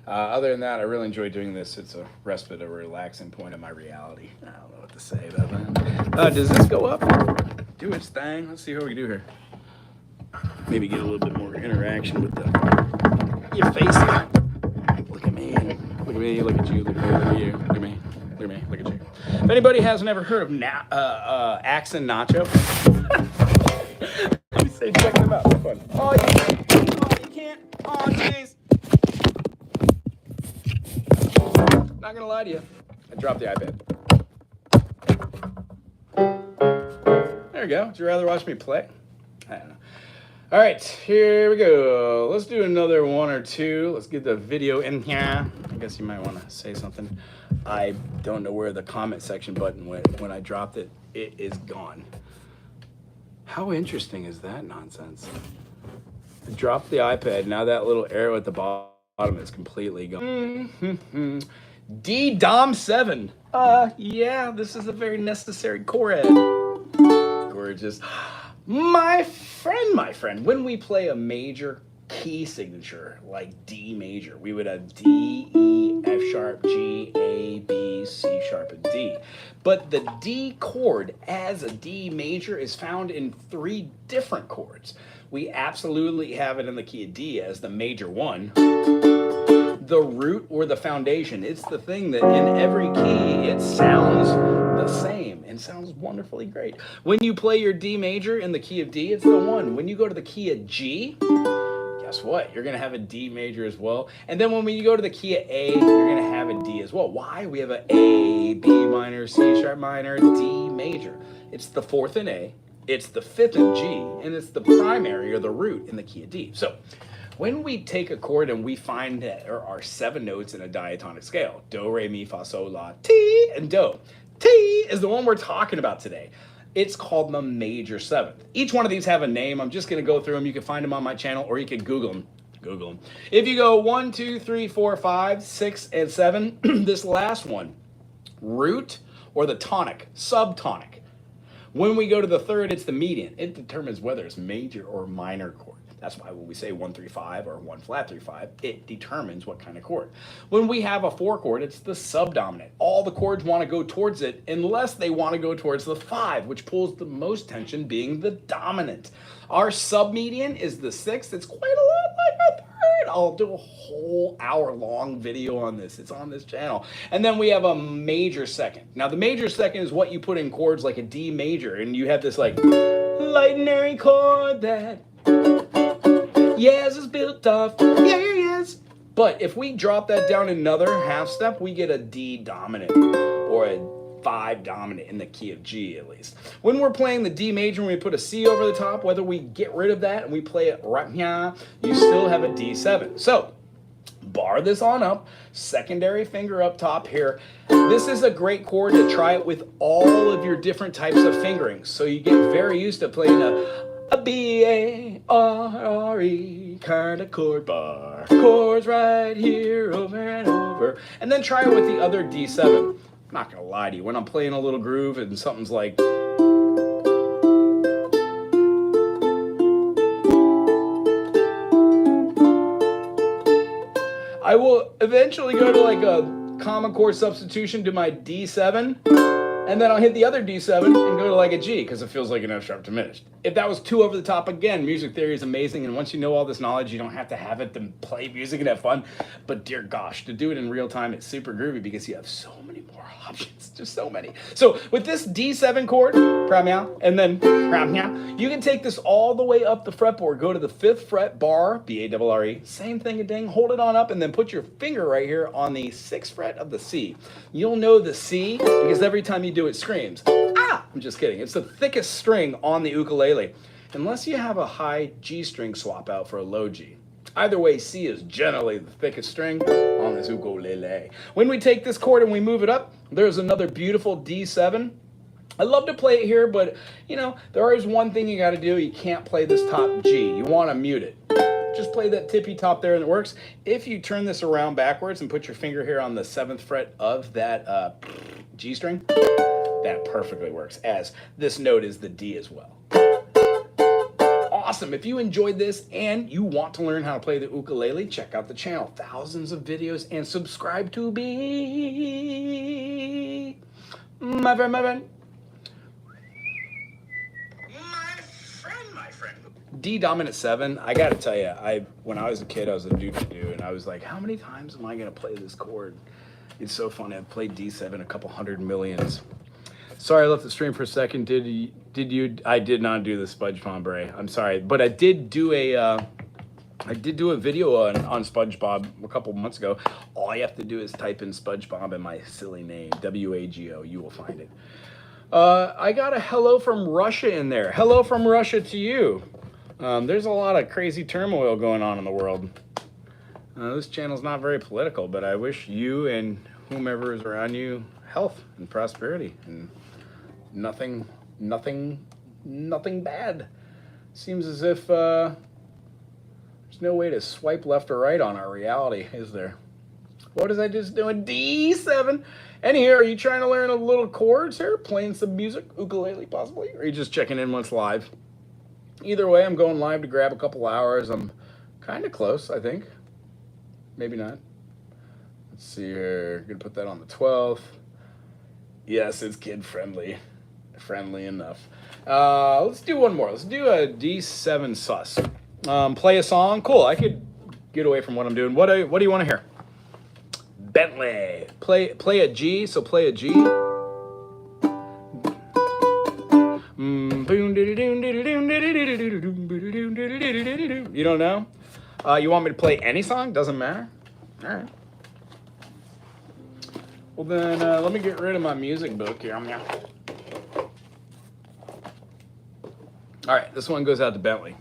Other than that, I really enjoy doing this. It's a respite, a relaxing point of my reality. I don't know what to say about that. Does this go up? Do its thing. Let's see what we can do here. maybe get a little bit more interaction with your face here. Look at me. Look at me. Look at you. Look at me. Look at you. Look at me. Look at me. Look at you. If anybody hasn't ever heard of Axe and Nacho, let me say check them out. They're fun. Oh, you can't. Oh, you can't. Oh, jeez. Not gonna lie to you. I dropped the iPad. There we go. Would you rather watch me play? I don't know. All right, here we go. Let's do another one or two. Let's get the video in here. I guess you might want to say something. I don't know where the comment section button went. When I dropped it, it is gone. How interesting is that nonsense? I dropped the iPad. Now that little arrow at the bottom is completely gone. D Dom 7. Yeah, this is a very necessary chord. Gorgeous. My friend, when we play a major key signature like D major, we would have D, E, F sharp, G, A, B, C sharp, and D. But the D chord as a D major is found in 3 different chords. We absolutely have it in the key of D as the major 1. The root or the foundation. It's the thing that in every key it sounds the same and sounds wonderfully great. When you play your D major in the key of D, it's the 1. When you go to the key of G, guess what? You're going to have a D major as well. And then when you go to the key of A, you're going to have a D as well. Why? We have a A, B minor, C sharp minor, D major. It's the 4th in A, it's the 5th in G, and it's the primary or the root in the key of D. So when we take a chord and we find that there are 7 notes in a diatonic scale, do, re, mi, fa, sol, la, ti, and do. Ti is the one we're talking about today. It's called the major 7th. Each one of these have a name. I'm just going to go through them. You can find them on my channel or you can Google them. Google them. If you go 1, 2, 3, 4, 5, 6, and 7, this last one, root or the tonic, subtonic. When we go to the 3rd, it's the median. It determines whether it's major or minor chord. That's why when we say 1 3 5 or 1 flat 3 5, it determines what kind of chord. When we have a 4 chord, it's the subdominant. All the chords want to go towards it unless they want to go towards the 5, which pulls the most tension, being the dominant. Our submedian is the 6th. It's quite a lot like a 3rd. I'll do a whole hour-long video on this. It's on this channel. And then we have a major 2nd. Now, the major 2nd is what you put in chords like a D major, and you have this like lightning chord that yes is built off, yes. But if we drop that down another half step, we get a D dominant or a 5 dominant in the key of G at least. When we're playing the D major and we put a C over the top, whether we get rid of that and we play it right here, you still have a D7. So bar this on up, secondary finger up top here. This is a great chord to try it with all of your different types of fingerings. So you get very used to playing a B-A-R-R-E kind of chord bar. Chords right here over and over. And then try it with the other D7. I'm not gonna lie to you, when I'm playing a little groove and something's like I will eventually go to like a common chord substitution to my D7, and then I'll hit the other D7 and go to like a G because it feels like an F sharp diminished. If that was too over the top, again, music theory is amazing, and once you know all this knowledge, you don't have to have it to play music and have fun. But dear gosh, to do it in real time, it's super groovy because you have so many more options, just so many. So with this D7 chord, and then you can take this all the way up the fretboard, go to the 5th fret bar, B-A-R-R-E, same thing a ding, hold it on up, and then put your finger right here on the 6th fret of the C. You'll know the C because every time you do it screams. Ah! I'm just kidding. It's the thickest string on the ukulele, unless you have a high G string swap out for a low G. Either way, C is generally the thickest string on this ukulele. When we take this chord and we move it up, there's another beautiful D7. I love to play it here, but you know, there is one thing you got to do. You can't play this top G. You want to mute it. Just play that tippy top there and it works. If you turn this around backwards and put your finger here on the 7th fret of that G string, that perfectly works, as this note is the D as well. Awesome. If you enjoyed this and you want to learn how to play the ukulele, check out the channel. Thousands of videos, and subscribe to be my friend. D dominant 7. I gotta tell you, when I was a kid, I was a doo-doo-doo, and I was like, how many times am I gonna play this chord? It's so funny. I've played D7 a couple hundred millions. Sorry, I left the stream for a second. Did you? I did not do the Spudge Pombre. I'm sorry, but I did do a video on SpongeBob a couple months ago. All you have to do is type in SpongeBob and my silly name, WAGO. You will find it. I got a hello from Russia in there. Hello from Russia to you. There's a lot of crazy turmoil going on in the world. This channel's not very political, but I wish you and whomever is around you health and prosperity and nothing bad. Seems as if there's no way to swipe left or right on our reality, is there? What is I just doing? D7. Anywho, are you trying to learn a little chords here? Playing some music, ukulele possibly? Or are you just checking in once live? Either way, I'm going live to grab a couple hours. I'm kind of close, I think. Maybe not. Let's see here. Gonna put that on the 12th. Yes, it's kid friendly. Friendly enough. Let's do one more. Let's do a D7 sus. Play a song. Cool. I could get away from what I'm doing. What do you want to hear? Bentley. Play a G. So play a G. You don't know? You want me to play any song? Doesn't matter. All right. Well then, let me get rid of my music book here. All right, this one goes out to Bentley.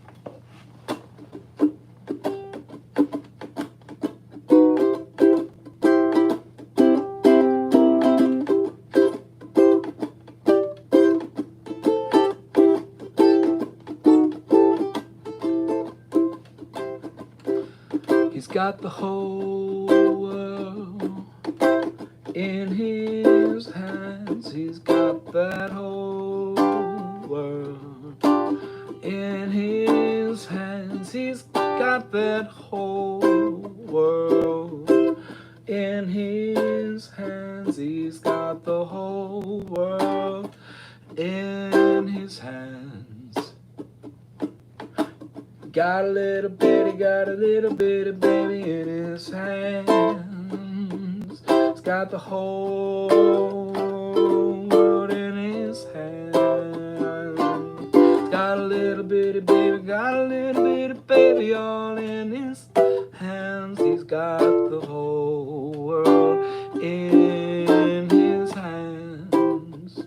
He's got the whole world in his hands. He's got that whole world in his hands. He's got that whole world in his hands. He's got the whole world in his hands. Got a little bitty baby in his hands. He's got the whole world in his hands. Got a little bitty baby all in his hands. He's got the whole world in his hands.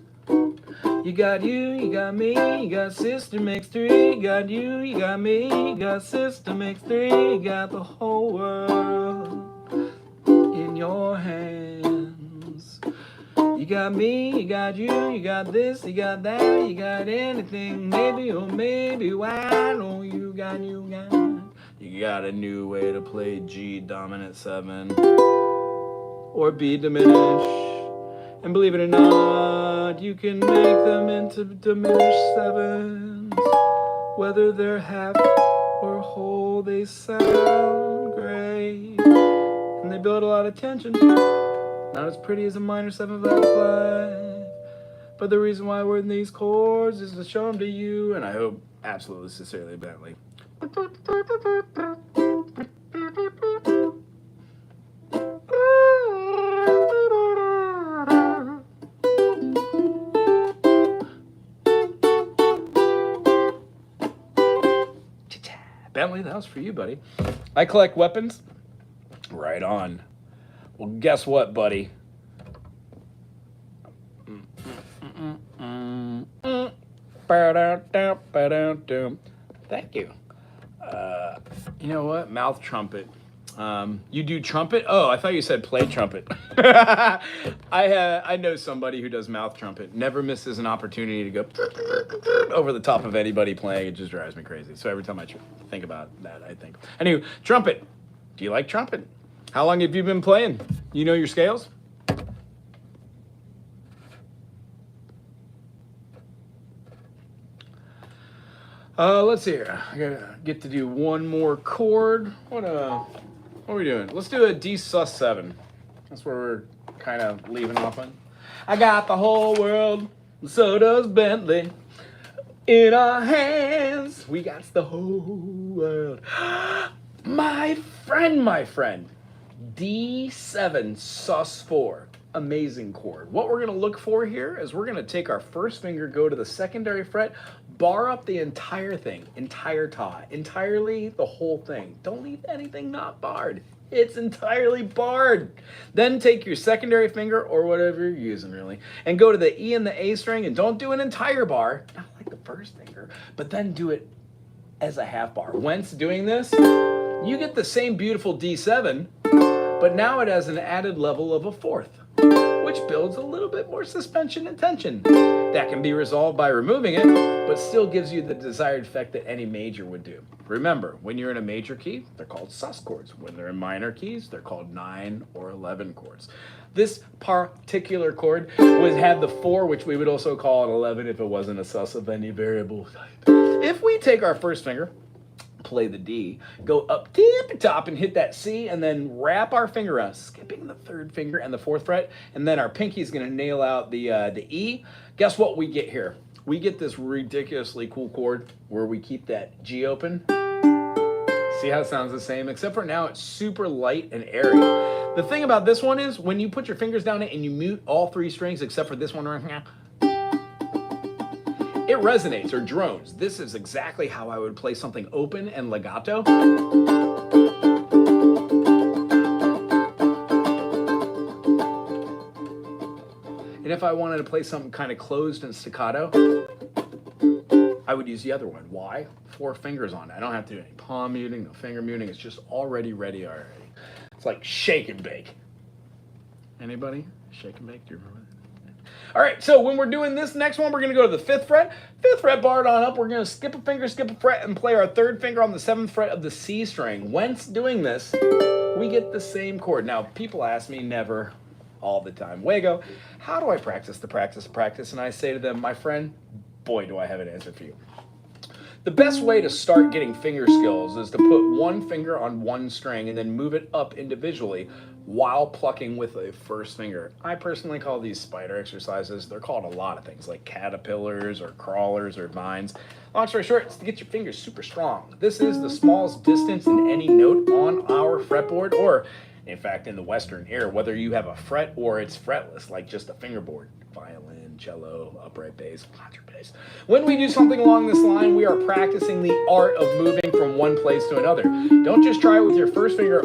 You got me, you got sister makes three. You got you got me, you got sister makes three. You got the whole world in your hands. You got me, you got you got this, you got that, you got anything, maybe or maybe why don't you got you got a new way to play G dominant 7 or B diminished. And believe it or not, you can make them into diminished 7s. Whether they're half or whole, they sound great. And they build a lot of tension. Not as pretty as a minor 7 flat 5. But the reason why we're in these chords is to show them to you, and I hope absolutely sincerely Bentley. Bentley, that was for you, buddy. I collect weapons. Right on. Well, guess what, buddy? Thank you. You know what? Mouth trumpet. You do trumpet? Oh, I thought you said play trumpet. I know somebody who does mouth trumpet. Never misses an opportunity to go over the top of anybody playing. It just drives me crazy. So every time I think about that, I think. Anyway, trumpet. Do you like trumpet? How long have you been playing? You know your scales? Let's see here. I gotta get to do one more chord. What are we doing? Let's do a D sus7. That's where we're kind of leaving off on. I got the whole world, so does Bentley. In our hands, we got the whole world. My friend. D7 sus4. Amazing chord. What we're going to look for here is we're going to take our first finger, go to the secondary fret, bar up the entire thing, entire tie, entirely the whole thing. Don't leave anything not barred. It's entirely barred. Then take your secondary finger, or whatever you're using really, and go to the E and the A string, and don't do an entire bar, not like the first finger, but then do it as a half bar. Whence doing this, you get the same beautiful D7, but now it has an added level of a fourth, which builds a little bit more suspension and tension. That can be resolved by removing it, but still gives you the desired effect that any major would do. Remember, when you're in a major key, they're called sus chords. When they're in minor keys, they're called 9 or 11 chords. This particular chord would have the 4, which we would also call an 11 if it wasn't a sus of any variable type. If we take our first finger, play the D, go up tip top and hit that C, and then wrap our finger around, skipping the 3rd finger and the 4th fret, and then our pinky is going to nail out the E. Guess what we get here? We get this ridiculously cool chord where we keep that G open. See how it sounds the same, except for now it's super light and airy. The thing about this one is when you put your fingers down it and you mute all 3 strings except for this one right here, it resonates or drones. This is exactly how I would play something open and legato. And if I wanted to play something kind of closed and staccato, I would use the other one. Why? 4 fingers on it. I don't have to do any palm muting, no finger muting. It's just already ready already. It's like shake and bake. Anybody? Shake and bake? Do you remember that? All right, so when we're doing this next one, we're going to go to the 5th fret. 5th fret barred on up. We're going to skip a finger, skip a fret, and play our 3rd finger on the 7th fret of the C string. Whence doing this, we get the same chord. Now, people ask me never, all the time, Wago, how do I practice the practice? And I say to them, my friend, boy, do I have an answer for you. The best way to start getting finger skills is to put one finger on one string and then move it up individually while plucking with a first finger. I personally call these spider exercises. They're called a lot of things like caterpillars or crawlers or vines. Long story short, it's to get your fingers super strong. This is the smallest distance in any note on our fretboard, or in fact in the Western ear, whether you have a fret or it's fretless, like just a fingerboard. Violin, cello, upright bass, contrabass. When we do something along this line, we are practicing the art of moving from one place to another. Don't just try it with your first finger,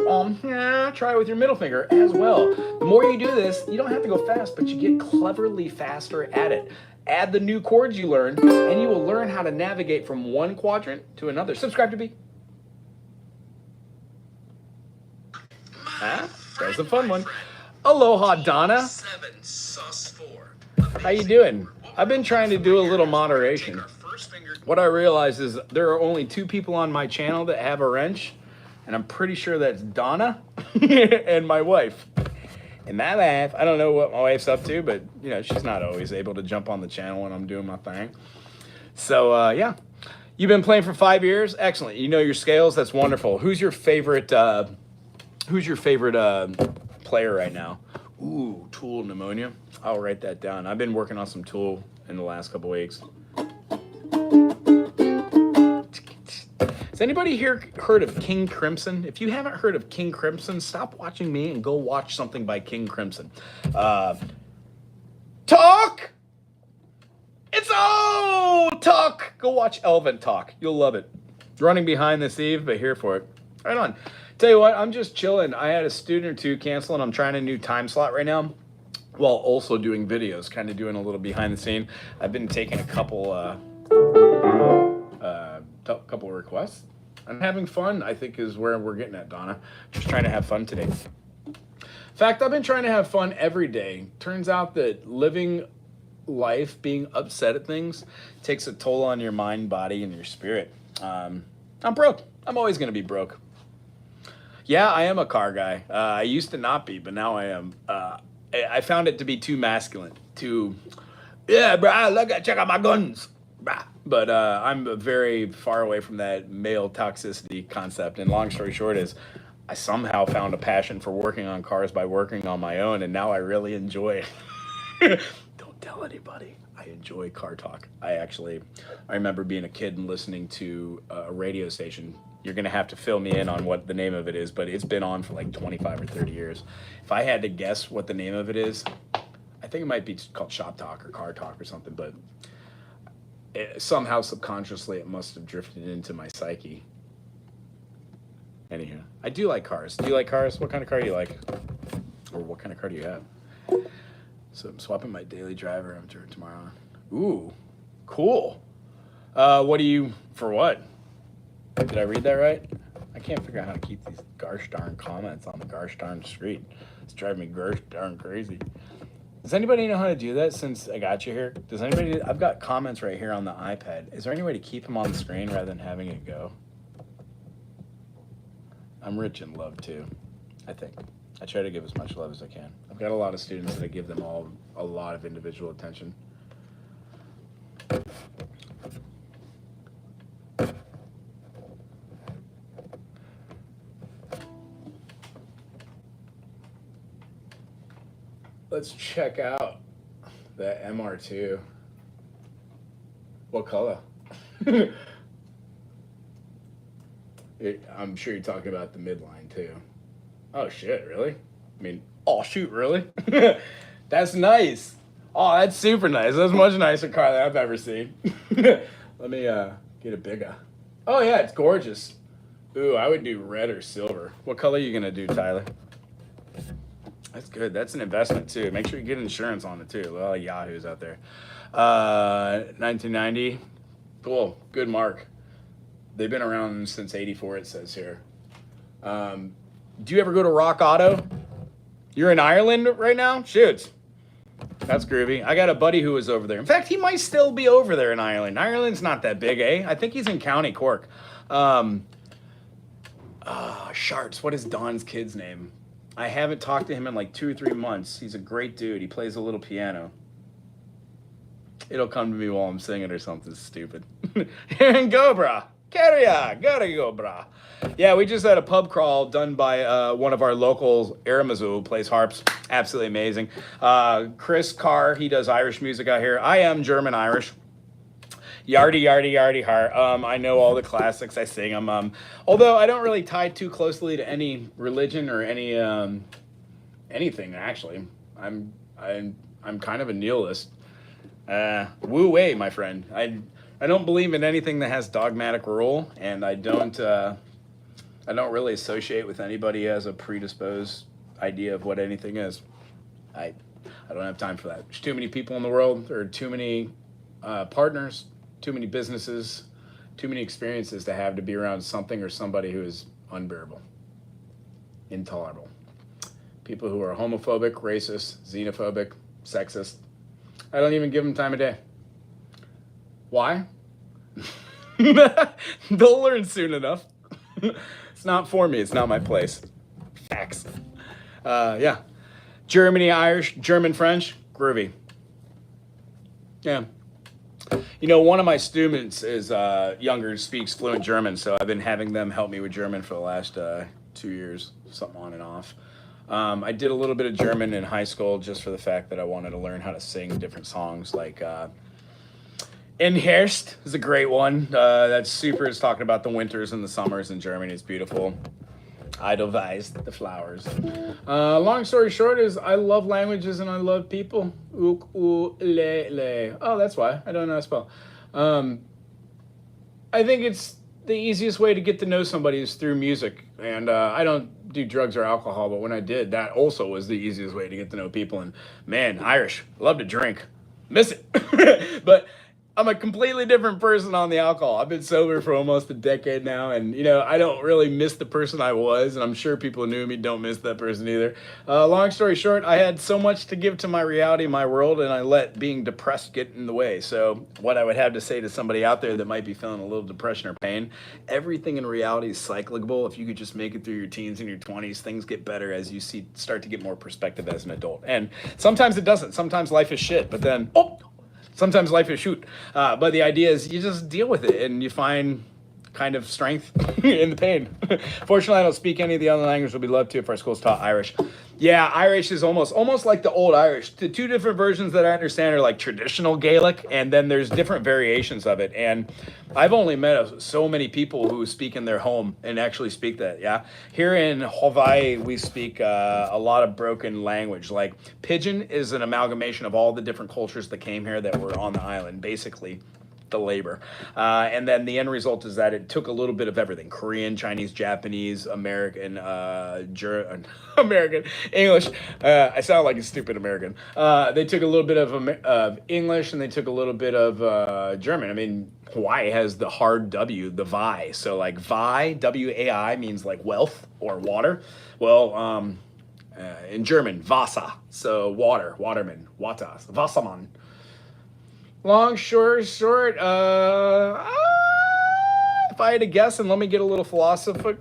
try it with your middle finger as well. The more you do this, you don't have to go fast, but you get cleverly faster at it. Add the new chords you learned, and you will learn how to navigate from one quadrant to another. Subscribe to me. There's a fun one. Aloha, Donna. How you doing? I've been trying to do a little moderation. What I realize is there are only 2 people on my channel that have a wrench, and I'm pretty sure that's Donna and my wife. And my wife, I don't know what my wife's up to, but you know, she's not always able to jump on the channel when I'm doing my thing. So yeah, you've been playing for 5 years. Excellent. You know your scales. That's wonderful. Who's your favorite? Player right now? Ooh, Tool Pneumonia. I'll write that down. I've been working on some Tool in the last couple weeks. Has anybody here heard of King Crimson? If you haven't heard of King Crimson, stop watching me and go watch something by King Crimson. Talk! Talk! Go watch Elvin talk. You'll love it. Running behind this Eve, but here for it. Right on. Tell you what, I'm just chilling. I had a student or 2 cancel, and I'm trying a new time slot right now while also doing videos, kind of doing a little behind the scene. I've been taking a couple requests. And having fun, I think, is where we're getting at, Donna. Just trying to have fun today. In fact, I've been trying to have fun every day. Turns out that living life, being upset at things, takes a toll on your mind, body, and your spirit. I'm broke. I'm always going to be broke. Yeah, I am a car guy. I used to not be, but now I am. I found it to be too masculine. Yeah, bro, look, check out my guns. But I'm very far away from that male toxicity concept. And long story short is, I somehow found a passion for working on cars by working on my own, and now I really enjoy it. Don't tell quality, buddy. I enjoy car talk. I remember being a kid and listening to a radio station. You're going to have to fill me in on what the name of it is, but it's been on for like 25 or 30 years. If I had to guess what the name of it is, I think it might be called Shop Talk or Car Talk or something, but somehow subconsciously it must have drifted into my psyche. Anyhow, I do like cars. Do you like cars? What kind of car do you like? Or what kind of car do you have? So I'm swapping my daily driver after tomorrow. Ooh, cool. What do you, for what? Did I read that right? I can't figure out how to keep these gosh darn comments on the gosh darn street. It's driving me gosh darn crazy. Does anybody know how to do that since I got you here? Does anybody, I've got comments right here on the iPad. Is there any way to keep them on the screen rather than having it go? I'm rich in love too, I think. I try to give as much love as I can. I've got a lot of students that I give them all a lot of individual attention. Let's check out that MR2. What color? I'm sure you're talking about the midline too. Oh shit, really? I mean, oh shoot, really? That's nice. Oh, that's super nice. That's a much nicer car than I've ever seen. Let me get a bigger. Oh yeah, it's gorgeous. Ooh, I would do red or silver. What color are you gonna do, Tyler? That's good. That's an investment too. Make sure you get insurance on it too. A lot of yahoos out there. 1990. Cool. Good mark. They've been around since 84, it says here. Do you ever go to Rock Auto? You're in Ireland right now? Shoot. That's groovy. I got a buddy who was over there. In fact, he might still be over there in Ireland. Ireland's not that big, eh? I think he's in County Cork. Sharts. What is Don's kid's name? I haven't talked to him in like 2 or 3 months. He's a great dude. He plays a little piano. It'll come to me while I'm singing or something stupid. And go, brah. Carry on. Gotta go, brah. Yeah, we just had a pub crawl done by one of our locals, Aramazu, who plays harps. Absolutely amazing. Chris Carr, he does Irish music out here. I am German-Irish. Yardy, yardy, yardy, heart. I know all the classics. I sing them. Although I don't really tie too closely to any religion or any anything. Actually, I'm kind of a nihilist. Woo way, my friend. I don't believe in anything that has dogmatic rule, and I don't really associate with anybody who has a predisposed idea of what anything is. I don't have time for that. There's too many people in the world. There are too many partners, too many businesses, too many experiences to have to be around something or somebody who is unbearable, intolerable. People who are homophobic, racist, xenophobic, sexist. I don't even give them time of day. Why? They'll learn soon enough. It's not for me. It's not my place. Facts. Yeah. Germany, Irish, German, French, groovy. Yeah. You know, one of my students is younger, speaks fluent German, so I've been having them help me with German for the last 2 years, something on and off. I did a little bit of German in high school just for the fact that I wanted to learn how to sing different songs, like In Herbst is a great one. That's super. It's talking about the winters and the summers in Germany. It's beautiful. Edelweiss, the flowers. Long story short is I love languages and I love people. Ook, oo, le, le. Oh, that's why. I don't know how to spell. I think it's the easiest way to get to know somebody is through music. And I don't do drugs or alcohol, but when I did, that also was the easiest way to get to know people. And man, Irish, love to drink. Miss it. But I'm a completely different person on the alcohol. I've been sober for almost a decade now, and you know, I don't really miss the person I was, and I'm sure people who knew me don't miss that person either. Long story short, I had so much to give to my reality, my world, and I let being depressed get in the way. So what I would have to say to somebody out there that might be feeling a little depression or pain, everything in reality is cyclical. If you could just make it through your teens and your 20s, things get better as you start to get more perspective as an adult. And sometimes it doesn't. Sometimes life is shit, but then, sometimes life is shoot. But the idea is you just deal with it and you find kind of strength in the pain. Fortunately, I don't speak any of the other languages. We'd love to if our school's taught Irish. Yeah, Irish is almost like the old Irish. The two different versions that I understand are like traditional Gaelic, and then there's different variations of it. And I've only met so many people who speak in their home and actually speak that. Yeah, here in Hawaii, we speak a lot of broken language. Like Pidgin is an amalgamation of all the different cultures that came here that were on the island, basically the labor. And then the end result is that it took a little bit of everything: Korean, Chinese, Japanese, American, American, English. I sound like a stupid American. They took a little bit of English, and they took a little bit of German. I mean, Hawaii has the hard W, the Vi. So like Vi, W-A-I, means like wealth or water. Well, in German, Wasser, so water, waterman, Watas, Wassermann. Long story short, if I had to guess, and let me get a little philosophical,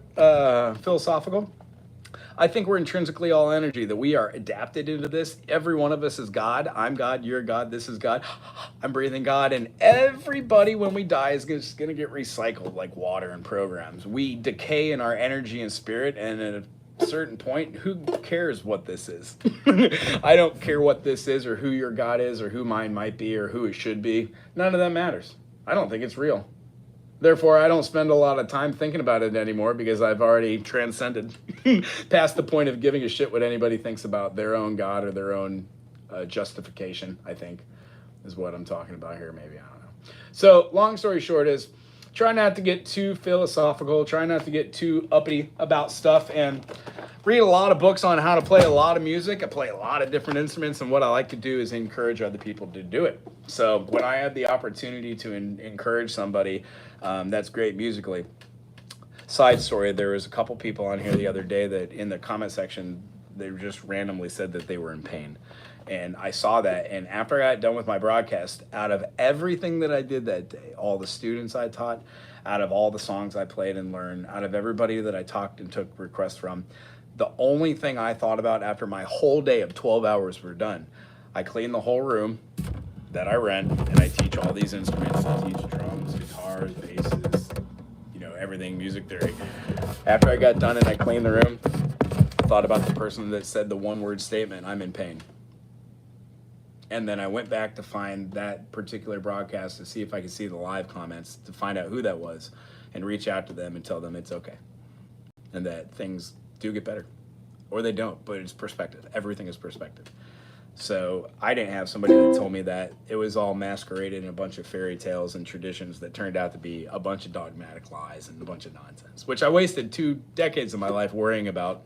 I think we're intrinsically all energy, that we are adapted into this. Every one of us is God. I'm God, you're God, this is God. I'm breathing God. And everybody, when we die, is just going to get recycled like water and programs. We decay in our energy and spirit, and at a certain point, who cares what this is? I don't care what this is, or who your God is, or who mine might be, or who it should be. None of that matters. I don't think it's real. Therefore, I don't spend a lot of time thinking about it anymore, because I've already transcended past the point of giving a shit what anybody thinks about their own God or their own justification, I think, is what I'm talking about here. Maybe, I don't know. So long story short is, try not to get too philosophical, try not to get too uppity about stuff, and read a lot of books on how to play a lot of music. I play a lot of different instruments, and what I like to do is encourage other people to do it. So when I have the opportunity to encourage somebody, that's great musically. Side story, there was a couple people on here the other day that in the comment section, they just randomly said that they were in pain. And I saw that, and after I got done with my broadcast, out of everything that I did that day, all the students I taught, out of all the songs I played and learned, out of everybody that I talked and took requests from, the only thing I thought about after my whole day of 12 hours were done, I cleaned the whole room that I rent, and I teach all these instruments. I teach drums, guitars, basses, everything, music theory. After I got done and I cleaned the room, I thought about the person that said the one-word statement, "I'm in pain." And then I went back to find that particular broadcast to see if I could see the live comments to find out who that was and reach out to them and tell them it's okay. And that things do get better. Or they don't, but it's perspective. Everything is perspective. So I didn't have somebody that told me that. It was all masqueraded in a bunch of fairy tales and traditions that turned out to be a bunch of dogmatic lies and a bunch of nonsense, which I wasted 2 decades of my life worrying about.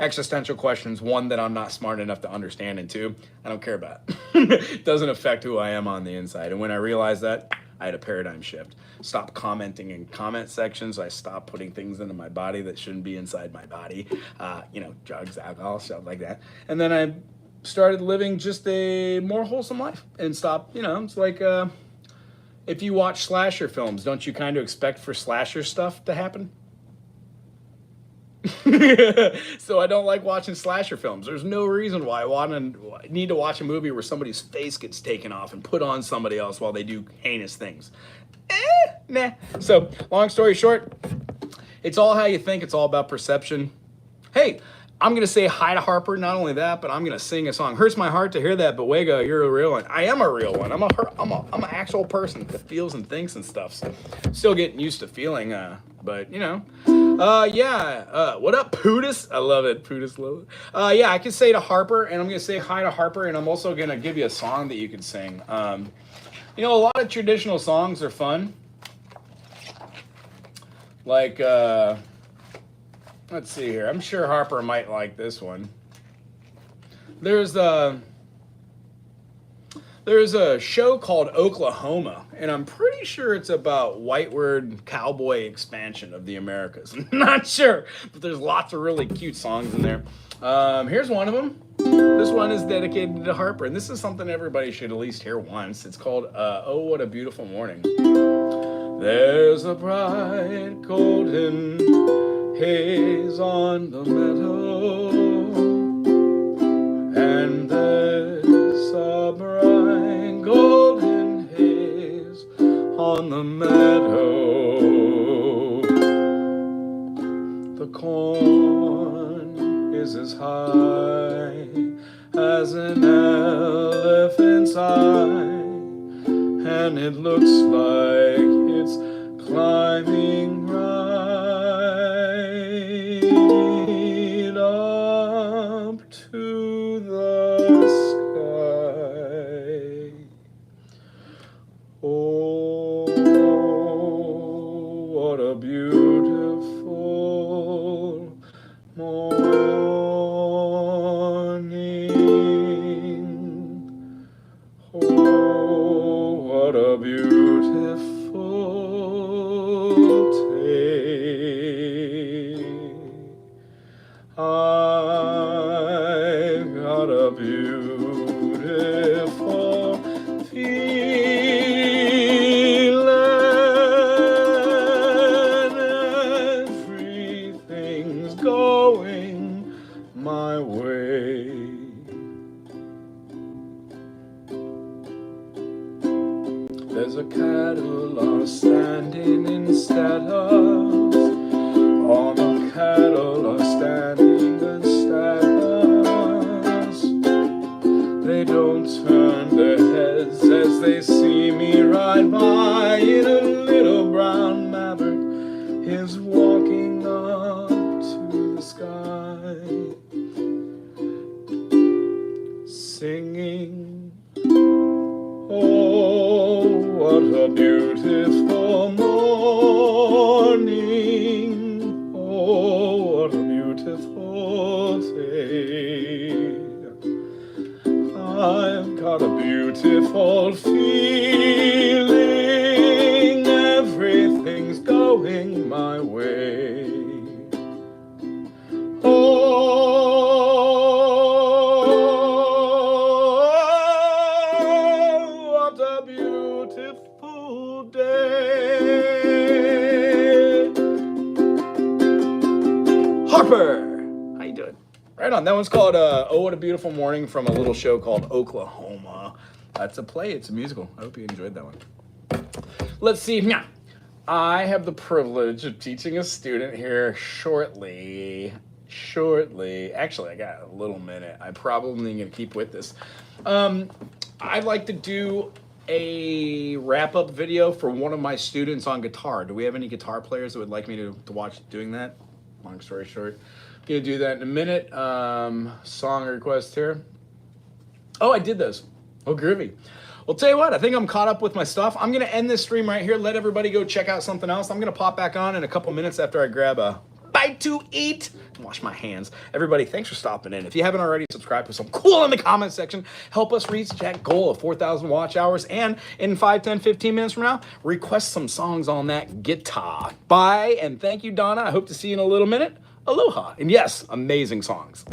Existential questions, one, that I'm not smart enough to understand, and 2, I don't care about. It doesn't affect who I am on the inside. And when I realized that, I had a paradigm shift. Stopped commenting in comment sections. I stopped putting things into my body that shouldn't be inside my body. Drugs, alcohol, stuff like that. And then I started living just a more wholesome life and stopped, it's like if you watch slasher films, don't you kind of expect for slasher stuff to happen? So I don't like watching slasher films. There's no reason why I need to watch a movie where somebody's face gets taken off and put on somebody else while they do heinous things. Nah. So long story short, it's all how you think. It's all about perception. Hey, I'm going to say hi to Harper. Not only that, but I'm going to sing a song. Hurts my heart to hear that, but Wago, you're a real one. I am a real one. I'm an actual person that feels and thinks and stuff. So still getting used to feeling, but yeah. What up, Pootis? I love it, Pootis. Love it. Yeah, I can say to Harper, and I'm going to say hi to Harper, and I'm also going to give you a song that you can sing. A lot of traditional songs are fun. Like, let's see here. I'm sure Harper might like this one. There's a show called Oklahoma, and I'm pretty sure it's about whiteward cowboy expansion of the Americas. I'm not sure, but there's lots of really cute songs in there. Here's one of them. This one is dedicated to Harper, and this is something everybody should at least hear once. It's called Oh, What a Beautiful Morning. There's a bright golden haze on the meadow, and there's a bright golden haze on the meadow. unicorn is as high as an elephant's eye, and it looks like it's climbing right up to the sky. Oh, what a beautiful morning. Oh, what a beautiful day. I've got a beautiful feeling. Everything's going my way. There's a cattle standing in staddles. All the cattle are standing in staddles. They don't turn their heads as they see me ride by in a little brown maverick is walking up to the sky, singing, oh, what a beautiful morning. Oh, what a beautiful day. I've got a beautiful feeling. Everything's going my way. Oh, what a beautiful day. Harper, how you doing? Right on. That one's called Oh, What a Beautiful Morning from a little show called Oklahoma. It's a play. It's a musical. I hope you enjoyed that one. Let's see. I have the privilege of teaching a student here shortly. Actually, I got a little minute. I probably going to keep with this. I'd like to do a wrap-up video for one of my students on guitar. Do we have any guitar players that would like me to watch doing that? Long story short. Gonna do that in a minute. Song request here. Oh, I did those. Oh, groovy. Well, tell you what, I think I'm caught up with my stuff. I'm gonna end this stream right here. Let everybody go check out something else. I'm gonna pop back on in a couple minutes after I grab a bite to eat and wash my hands. Everybody, thanks for stopping in. If you haven't already, subscribe, put some cool in the comment section. Help us reach that goal of 4,000 watch hours. And in 5, 10, 15 minutes from now, request some songs on that guitar. Bye, and thank you, Donna. I hope to see you in a little minute. Aloha. And yes, amazing songs.